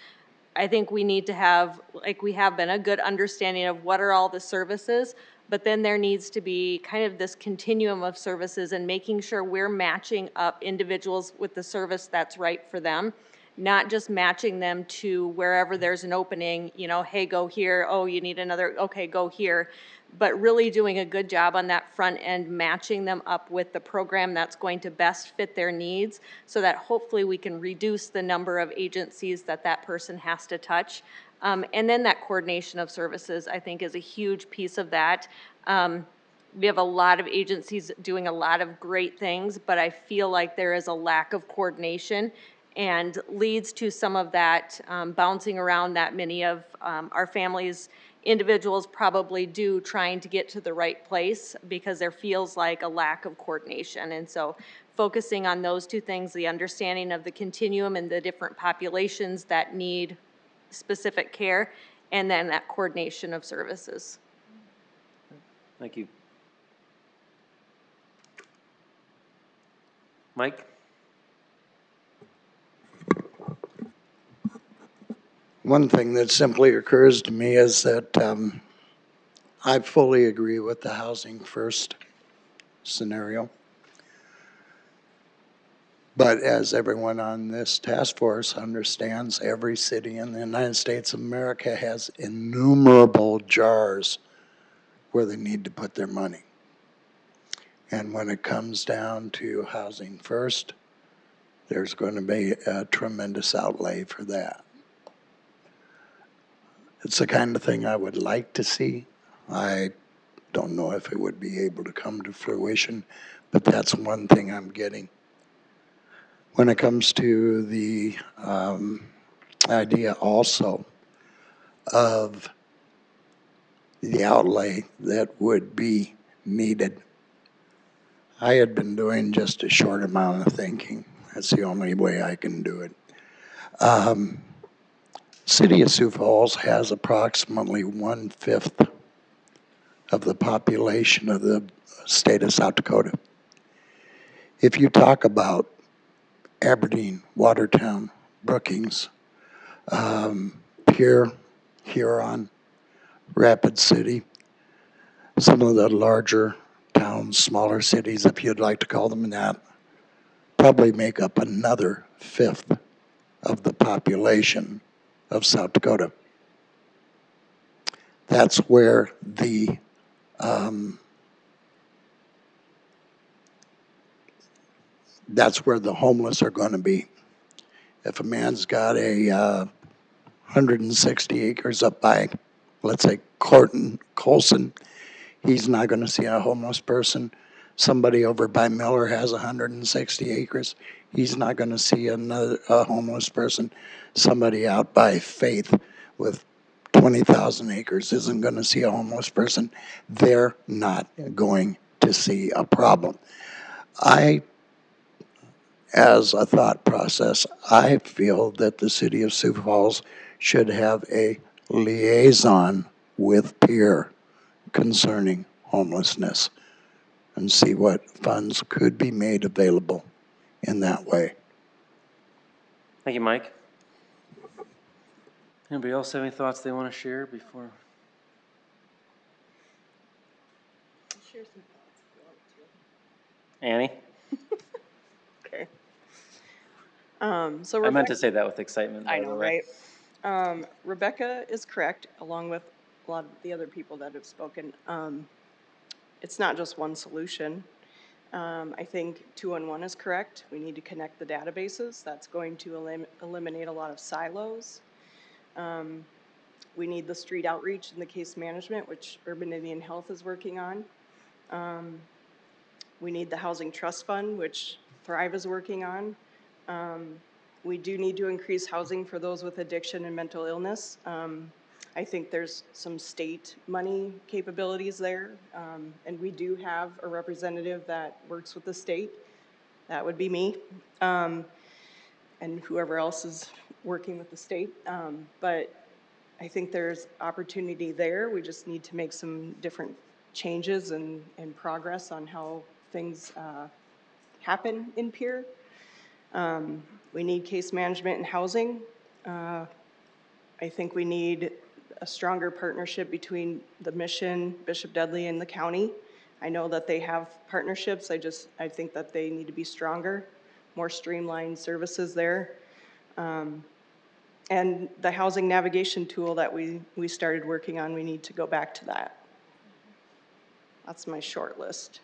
I think we need to have, like we have been, a good understanding of what are all the services, but then there needs to be kind of this continuum of services and making sure we're matching up individuals with the service that's right for them, not just matching them to wherever there's an opening, you know, hey, go here, oh, you need another, okay, go here, but really doing a good job on that front end, matching them up with the program that's going to best fit their needs so that hopefully we can reduce the number of agencies that person has to touch. And then that coordination of services, I think, is a huge piece of that. We have a lot of agencies doing a lot of great things, but I feel like there is a lack of coordination and leads to some of that bouncing around that many of our families, individuals probably do, trying to get to the right place because there feels like a lack of coordination. And so focusing on those two things, the understanding of the continuum and the different populations that need specific care, and then that coordination of services. Thank you. Mike? One thing that simply occurs to me is that I fully agree with the housing first scenario. But as everyone on this task force understands, every city in the United States of America has innumerable jars where they need to put their money. And when it comes down to housing first, there's going to be a tremendous outlay for that. It's the kind of thing I would like to see. I don't know if it would be able to come to fruition, but that's one thing I'm getting. when it comes to the idea also of the outlay that would be needed. I had been doing just a short amount of thinking. That's the only way I can do it. City of Sioux Falls has approximately 1/5 of the population of the state of South Dakota. If you talk about Aberdeen, Watertown, Brookings, Pierre, Huron, Rapid City, some of the larger towns, smaller cities, if you'd like to call them that, probably make up another 1/5 of the population of South Dakota. That's where the homeless are going to be. If a man's got a 160 acres up by, let's say, Colson, he's not going to see a homeless person. Somebody over by Miller has 160 acres. He's not going to see a homeless person. Somebody out by Faith with 20,000 acres isn't going to see a homeless person. They're not going to see a problem. As a thought process, I feel that the city of Sioux Falls should have a liaison with Pierre concerning homelessness and see what funds could be made available in that way. Thank you, Mike. Anybody else have any thoughts they want to share before? Share some thoughts if you want to. Annie? Okay. So I meant Rebecca, to say that with excitement, by I the know, way. right? Rebecca is correct, along with a lot of the other people that have spoken. It's not just one solution. I think 211 is correct. We need to connect the databases. That's going to eliminate a lot of silos. We need the street outreach and the case management, which Urban Indian Health is working on. We need the Housing Trust Fund, which Thrive is working on. We do need to increase housing for those with addiction and mental illness. I think there's some state money capabilities there, and we do have a representative that works with the state. That would be me, and whoever else is working with the state. But I think there's opportunity there. We just need to make some different changes and progress on how things happen in Pierre. We need case management and housing. I think we need a stronger partnership between the mission, Bishop Dudley, and the county. I know that they have partnerships. I think that they need to be stronger, more streamlined services there. And the housing navigation tool that we started working on, we need to go back to that. That's my short list.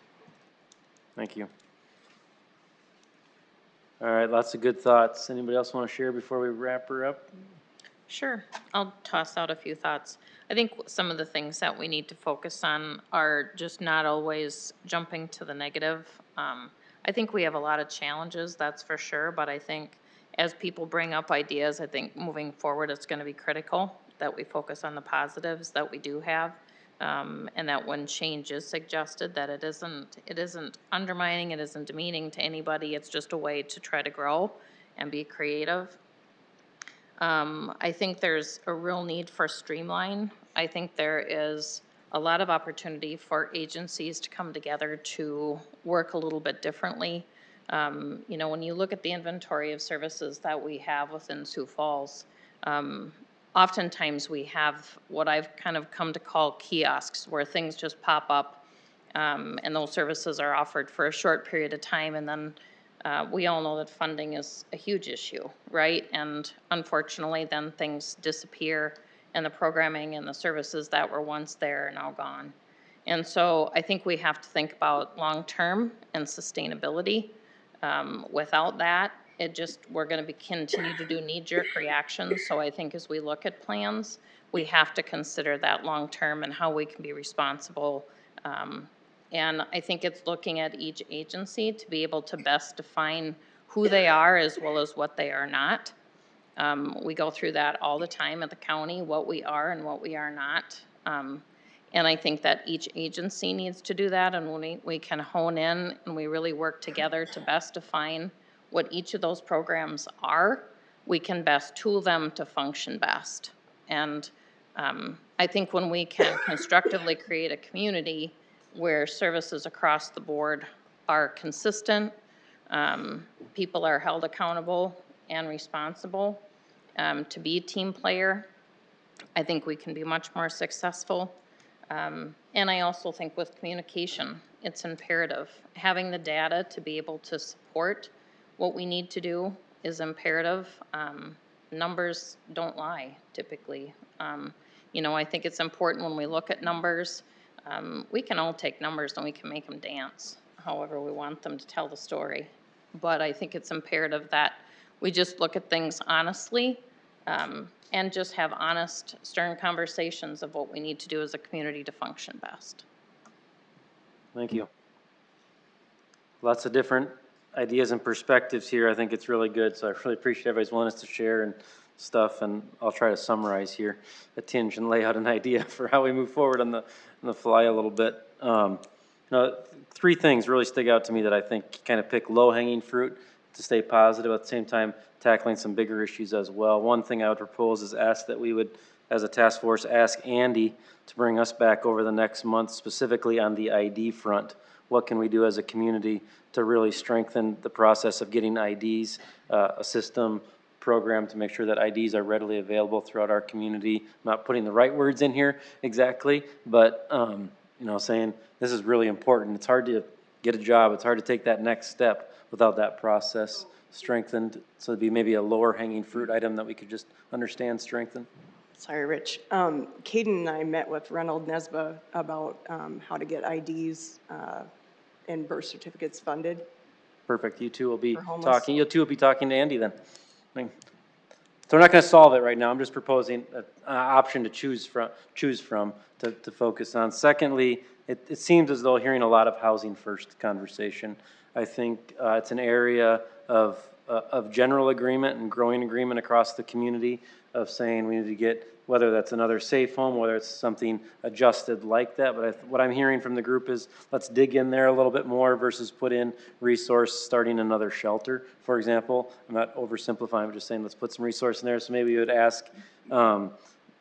Thank you. All right, lots of good thoughts. Anybody else want to share before we wrap her up? Sure, I'll toss out a few thoughts. I think some of the things that we need to focus on are just not always jumping to the negative. I think we have a lot of challenges, that's for sure, but I think as people bring up ideas, I think moving forward it's going to be critical that we focus on the positives that we do have, and that when change is suggested, that it isn't undermining, it isn't demeaning to anybody, it's just a way to try to grow and be creative. I think there's a real need for streamline. I think there is a lot of opportunity for agencies to come together to work a little bit differently. You know, when you look at the inventory of services that we have within Sioux Falls, oftentimes we have what I've kind of come to call kiosks, where things just pop up, and those services are offered for a short period of time, and then we all know that funding is a huge issue, right? And unfortunately, then things disappear, and the programming and the services that were once there are now gone. And so I think we have to think about long-term and sustainability. Without that, we're going to continue to do knee-jerk reactions. So I think as we look at plans, we have to consider that long-term and how we can be responsible. And I think it's looking at each agency to be able to best define who they are as well as what they are not. We go through that all the time at the county, what we are and what we are not. And I think that each agency needs to do that, and when we can hone in and we really work together to best define what each of those programs are, we can best tool them to function best. And I think when we can constructively create a community where services across the board are consistent, people are held accountable and responsible to be a team player, I think we can be much more successful. And I also think with communication, it's imperative. Having the data to be able to support what we need to do is imperative. Numbers don't lie, typically. You know, I think it's important when we look at numbers, we can all take numbers and we can make them dance, however we want them to tell the story. But I think it's imperative that we just look at things honestly, and just have honest, stern conversations of what we need to do as a community to function best. Thank you. Lots of different ideas and perspectives here. I think it's really good, so I really appreciate everybody's willingness to share and stuff, and I'll try to summarize here a tinge and lay out an idea for how we move forward on the fly a little bit. Three things really stick out to me that I think kind of pick low-hanging fruit to stay positive, at the same time tackling some bigger issues as well. One thing I would propose is ask that we would, as a task force, ask Andy to bring us back over the next month specifically on the ID front. What can we do as a community to really strengthen the process of getting IDs, a system, program to make sure that IDs are readily available throughout our community. I'm not putting the right words in here exactly, but you know, saying this is really important. It's hard to get a job. It's hard to take that next step without that process strengthened. So it'd be maybe a lower hanging fruit item that we could just understand, strengthen. Sorry, Rich. Caden and I met with Reynold Nesba about how to get IDs and birth certificates funded. Perfect. You two will be homeless. You two will be talking to Andy then. So we're not going to solve it right now. I'm just proposing an option to choose from to focus on. Secondly, it seems as though hearing a lot of housing first conversation. I think it's an area of general agreement and growing agreement across the community of saying we need to get, whether that's another safe home, whether it's something adjusted like that. But what I'm hearing from the group is let's dig in there a little bit more versus put in resource starting another shelter, for example. I'm not oversimplifying, I'm just saying let's put some resource in there. So maybe you would ask,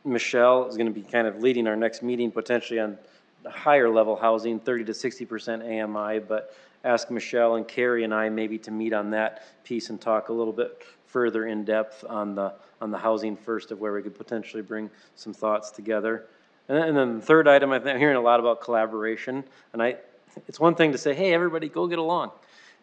Michelle is going to be kind of leading our next meeting potentially on the higher level housing, 30 to 60% AMI, but ask Michelle and Carrie and I maybe to meet on that piece and talk a little bit further in depth on the housing first of where we could potentially bring some thoughts together. And then the third item, I'm hearing a lot about collaboration, and it's one thing to say, hey, everybody go get along.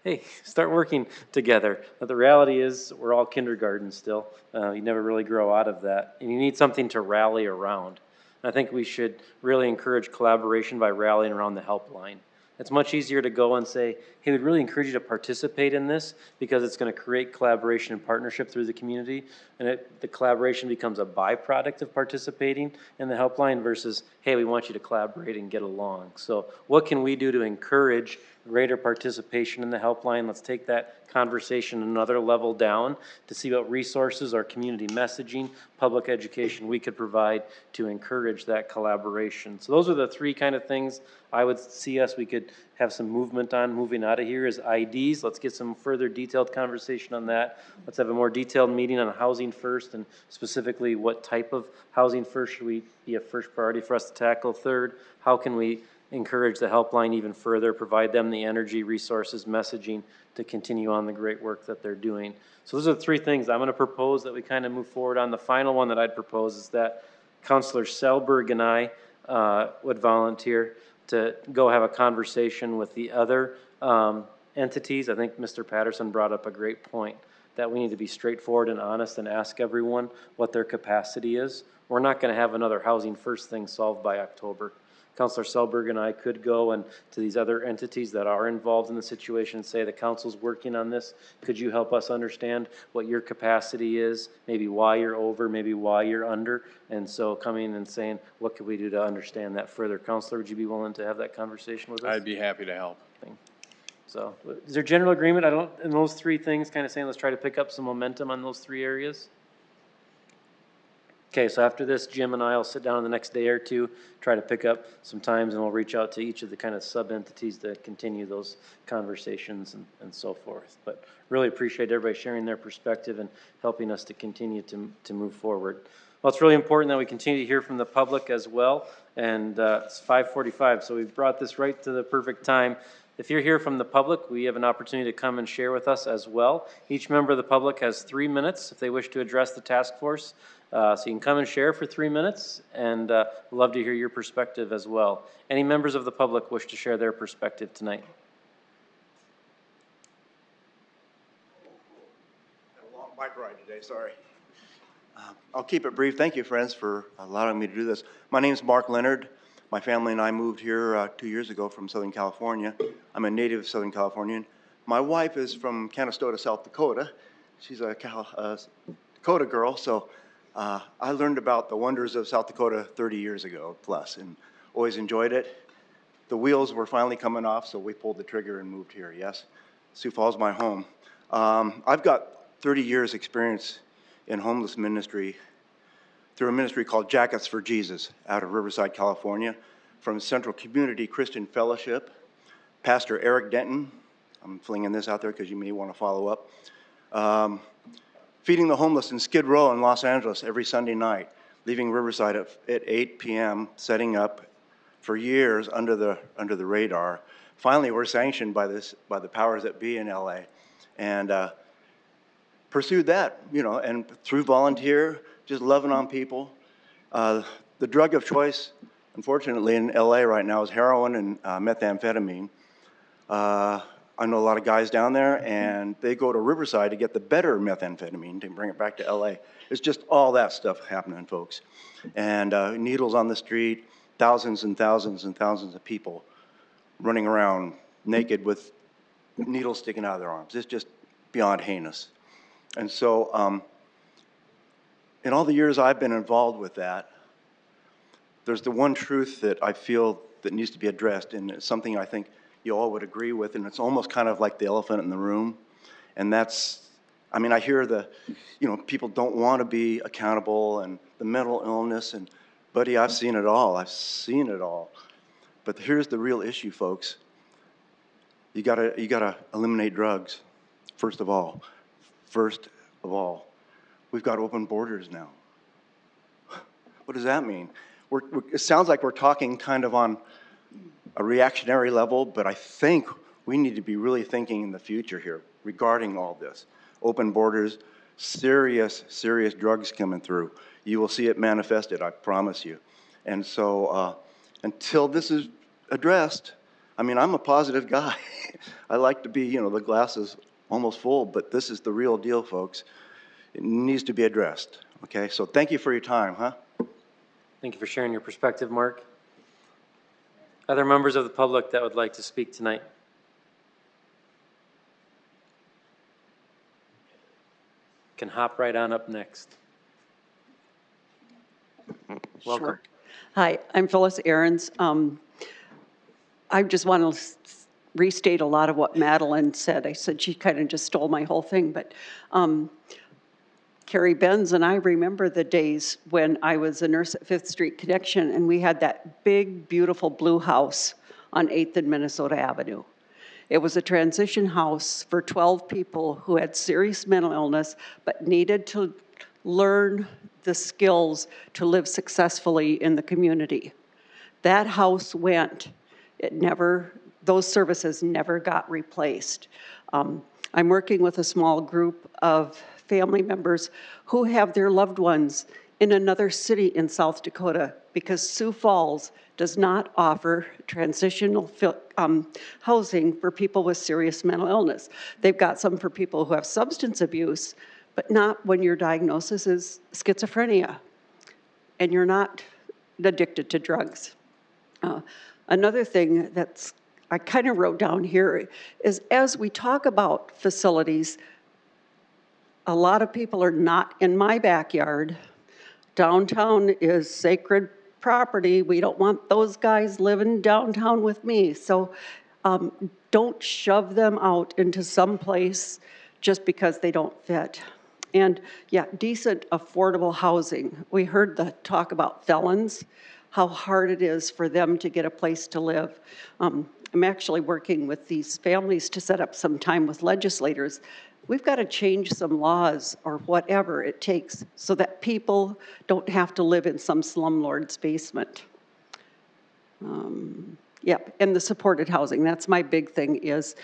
Hey, start working together. But the reality is we're all kindergarten still. You never really grow out of that. And you need something to rally around. And I think we should really encourage collaboration by rallying around the helpline. It's much easier to go and say, hey, we'd really encourage you to participate in this because it's going to create collaboration and partnership through the community. And the collaboration becomes a byproduct of participating in the helpline versus, hey, we want you to collaborate and get along. So what can we do to encourage greater participation in the helpline? Let's take that conversation another level down to see what resources or community messaging, public education we could provide to encourage that collaboration. So those are the three kind of things I would see we could have some movement on moving out of here is IDs. Let's get some further detailed conversation on that. Let's have a more detailed meeting on housing first and specifically what type of housing first should we be a first priority for us to tackle. Third, how can we encourage the helpline even further, provide them the energy, resources, messaging to continue on the great work that they're doing. So those are the three things I'm going to propose that we kind of move forward on. The final one that I'd propose is that Councilor Selberg and I would volunteer to go have a conversation with the other entities. I think Mr. Patterson brought up a great point that we need to be straightforward and honest and ask everyone what their capacity is. We're not going to have another housing first thing solved by October. Councilor Selberg and I could go and to these other entities that are involved in the situation and say the council's working on this. Could you help us understand what your capacity is, maybe why you're over, maybe why you're under? And so coming and saying, what could we do to understand that further? Councilor, would you be willing to have that conversation with us? I'd be happy to help. So is there general agreement? In those three things, kind of saying, let's try to pick up some momentum on those three areas? Okay, so after this, Jim and I will sit down in the next day or two, try to pick up some times, and we'll reach out to each of the kind of sub-entities to continue those conversations and so forth. But really appreciate everybody sharing their perspective and helping us to continue to move forward. Well, it's really important that we continue to hear from the public as well, and it's 5:45, so we've brought this right to the perfect time. If you're here from the public, we have an opportunity to come and share with us as well. Each member of the public has 3 minutes if they wish to address the task force. So you can come and share for 3 minutes, and love to hear your perspective as well. Any members of the public wish to share their perspective tonight? A long bike ride today, sorry. I'll keep it brief. Thank you, friends, for allowing me to do this. My name is Mark Leonard. My family and I moved here 2 years ago from Southern California. I'm a native of Southern California. My wife is from Canastota, South Dakota. She's a Dakota girl, so I learned about the wonders of South Dakota 30 years ago plus and always enjoyed it. The wheels were finally coming off, so we pulled the trigger and moved here, yes. Sioux Falls, my home. I've got 30 years experience in homeless ministry through a ministry called Jackets for Jesus out of Riverside, California, from Central Community Christian Fellowship. Pastor Eric Denton, I'm flinging this out there because you may want to follow up. Feeding the homeless in Skid Row in Los Angeles every Sunday night, leaving Riverside at 8 p.m., setting up for years under the radar. Finally, we're sanctioned by the powers that be in LA, and pursued that, and through volunteer, just loving on people. The drug of choice, unfortunately, in LA right now is heroin and methamphetamine. I know a lot of guys down there, and they go to Riverside to get the better methamphetamine to bring it back to LA. It's just all that stuff happening, folks. And needles on the street, thousands and thousands and thousands of people running around naked with needles sticking out of their arms. It's just beyond heinous. And so, in all the years I've been involved with that, there's the one truth that I feel that needs to be addressed, and it's something I think you all would agree with, and it's almost kind of like the elephant in the room. And that's, I hear people don't want to be accountable and the mental illness, and buddy, I've seen it all. I've seen it all. But here's the real issue, folks. You gotta eliminate drugs, first of all. First of all, we've got open borders now. What does that mean? It sounds like we're talking kind of on a reactionary level, but I think we need to be really thinking in the future here regarding all this. Open borders, serious, serious drugs coming through. You will see it manifested, I promise you. And so until this is addressed, I'm a positive guy. I like to be, the glass is almost full, but this is the real deal, folks. It needs to be addressed, okay? So thank you for your time, huh? Thank you for sharing your perspective, Mark. Other members of the public that would like to speak tonight? Can hop right on up next. Welcome. Sure. Hi, I'm Phyllis Ahrens. I just want to restate a lot of what Madeline said. I said she kind of just stole my whole thing, but Carrie Benz and I remember the days when I was a nurse at 5th Street Connection, and we had that big, beautiful blue house on 8th and Minnesota Avenue. It was a transition house for 12 people who had serious mental illness but needed to learn the skills to live successfully in the community. That house went. Those services never got replaced. I'm working with a small group of family members who have their loved ones in another city in South Dakota because Sioux Falls does not offer transitional housing for people with serious mental illness. They've got some for people who have substance abuse, but not when your diagnosis is schizophrenia and you're not addicted to drugs. Another thing I kind of wrote down here is as we talk about facilities, a lot of people are not in my backyard. Downtown is sacred property. We don't want those guys living downtown with me. So Don't shove them out into some place just because they don't fit. And yeah, decent, affordable housing. We heard the talk about felons, how hard it is for them to get a place to live. I'm actually working with these families to set up some time with legislators. We've got to change some laws or whatever it takes so that people don't have to live in some slumlord's basement. Yep, and the supported housing, that's my big thing is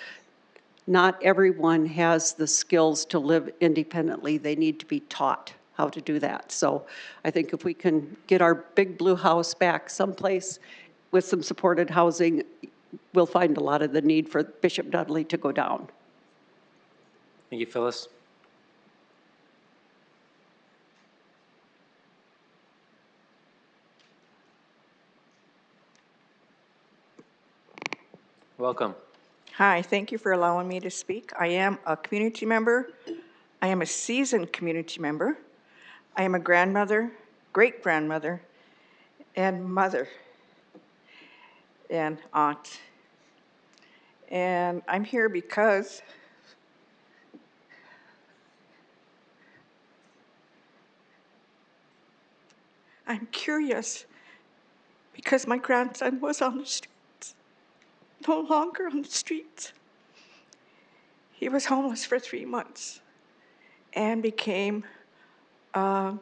not everyone has the skills to live independently. They need to be taught how to do that. So I think if we can get our big blue house back someplace with some supported housing, we'll find a lot of the need for Bishop Dudley to go down. Thank you, Phyllis. Welcome. Hi, thank you for allowing me to speak. I am a community member. I am a seasoned community member. I am a grandmother, great-grandmother, and mother, and aunt. And I'm here because I'm curious because my grandson was on the streets, no longer on the streets. He was homeless for 3 months and became a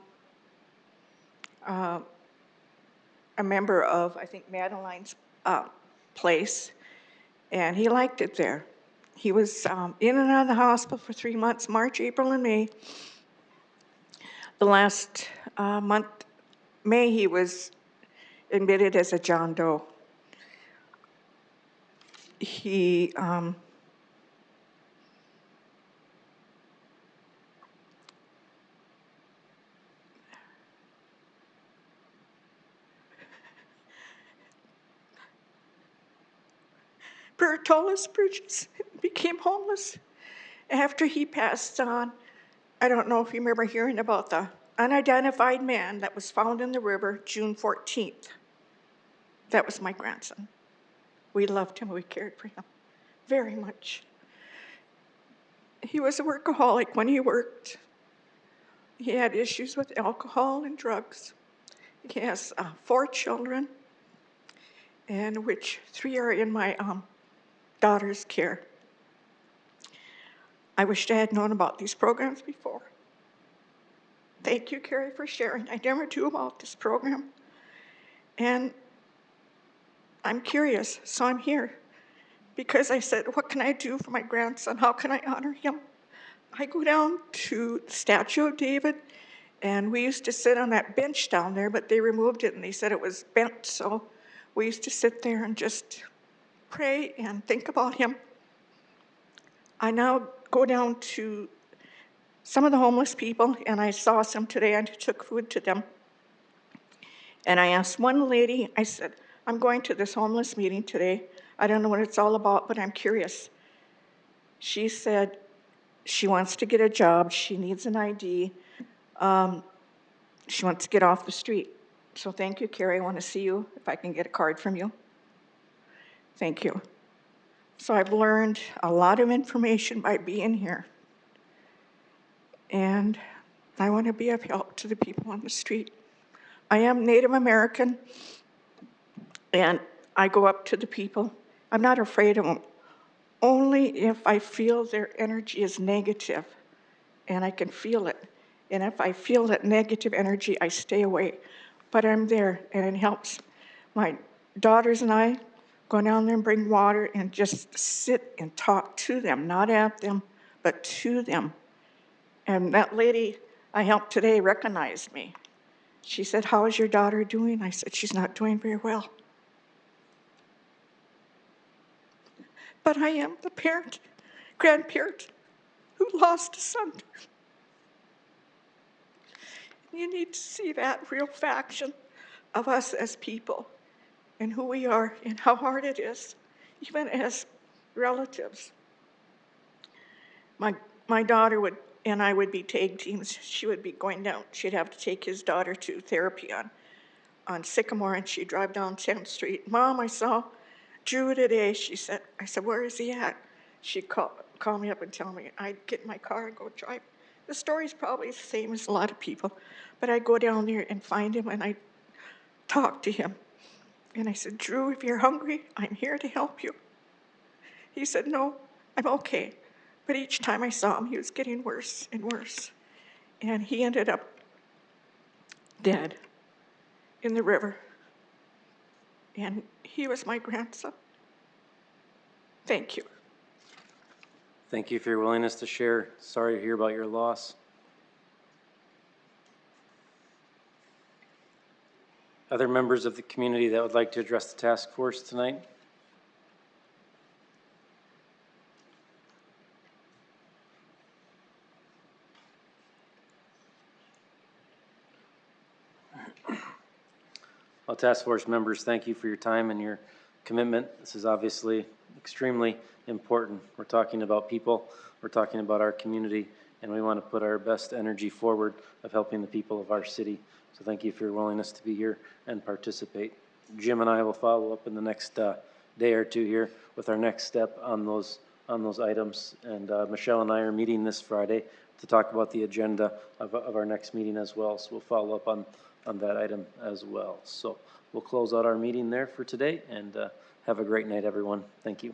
member of, I think, Madeline's place, and he liked it there. He was in and out of the hospital for 3 months, March, April, and May. The last month, May, he was admitted as a John Doe. He Bertolus Bridges became homeless after he passed on. I don't know if you remember hearing about the unidentified man that was found in the river June 14th. That was my grandson. We loved him, we cared for him very much. He was a workaholic when he worked. He had issues with alcohol and drugs. He has 4 children, and which 3 are in my daughter's care. I wished I had known about these programs before. Thank you, Carrie, for sharing. I never knew about this program. And I'm curious, so I'm here. Because I said, what can I do for my grandson? How can I honor him? I go down to the Statue of David, and we used to sit on that bench down there, but they removed it and they said it was bent, so we used to sit there and just pray and think about him. I now go down to some of the homeless people, and I saw some today and took food to them. And I asked one lady, I said, I'm going to this homeless meeting today. I don't know what it's all about, but I'm curious. She said she wants to get a job. She needs an ID. She wants to get off the street. So thank you, Carrie. I want to see you, if I can get a card from you. Thank you. So I've learned a lot of information by being here. And I want to be of help to the people on the street. I am Native American, and I go up to the people. I'm not afraid of them, only if I feel their energy is negative, and I can feel it. And if I feel that negative energy, I stay away. But I'm there, and it helps. My daughters and I go down there and bring water and just sit and talk to them, not at them, but to them. And that lady I helped today recognized me. She said, how is your daughter doing? I said, she's not doing very well. But I am the parent, grandparent, who lost a son. You need to see that real faction of us as people and who we are and how hard it is, even as relatives. My daughter and I would be tag teams. She would be going down. She'd have to take his daughter to therapy on Sycamore, and she'd drive down 10th Street. Mom, I saw Drew today, she said, I said, where is he at? She'd call me up and tell me. I'd get in my car and go drive. The story's probably the same as a lot of people, but I'd go down there and find him and I'd talk to him. And I said, Drew, if you're hungry, I'm here to help you. He said, no, I'm okay. But each time I saw him, he was getting worse and worse. And he ended up dead in the river. And he was my grandson. Thank you. Thank you for your willingness to share. Sorry to hear about your loss. Other members of the community that would like to address the task force tonight? Well, task force members, thank you for your time and your commitment. This is obviously extremely important. We're talking about people, we're talking about our community, and we want to put our best energy forward of helping the people of our city. So thank you for your willingness to be here and participate. Jim and I will follow up in the next day or two here with our next step on those items. And Michelle and I are meeting this Friday to talk about the agenda of our next meeting as well. So we'll follow up on that item as well. So we'll close out our meeting there for today, and have a great night, everyone. Thank you.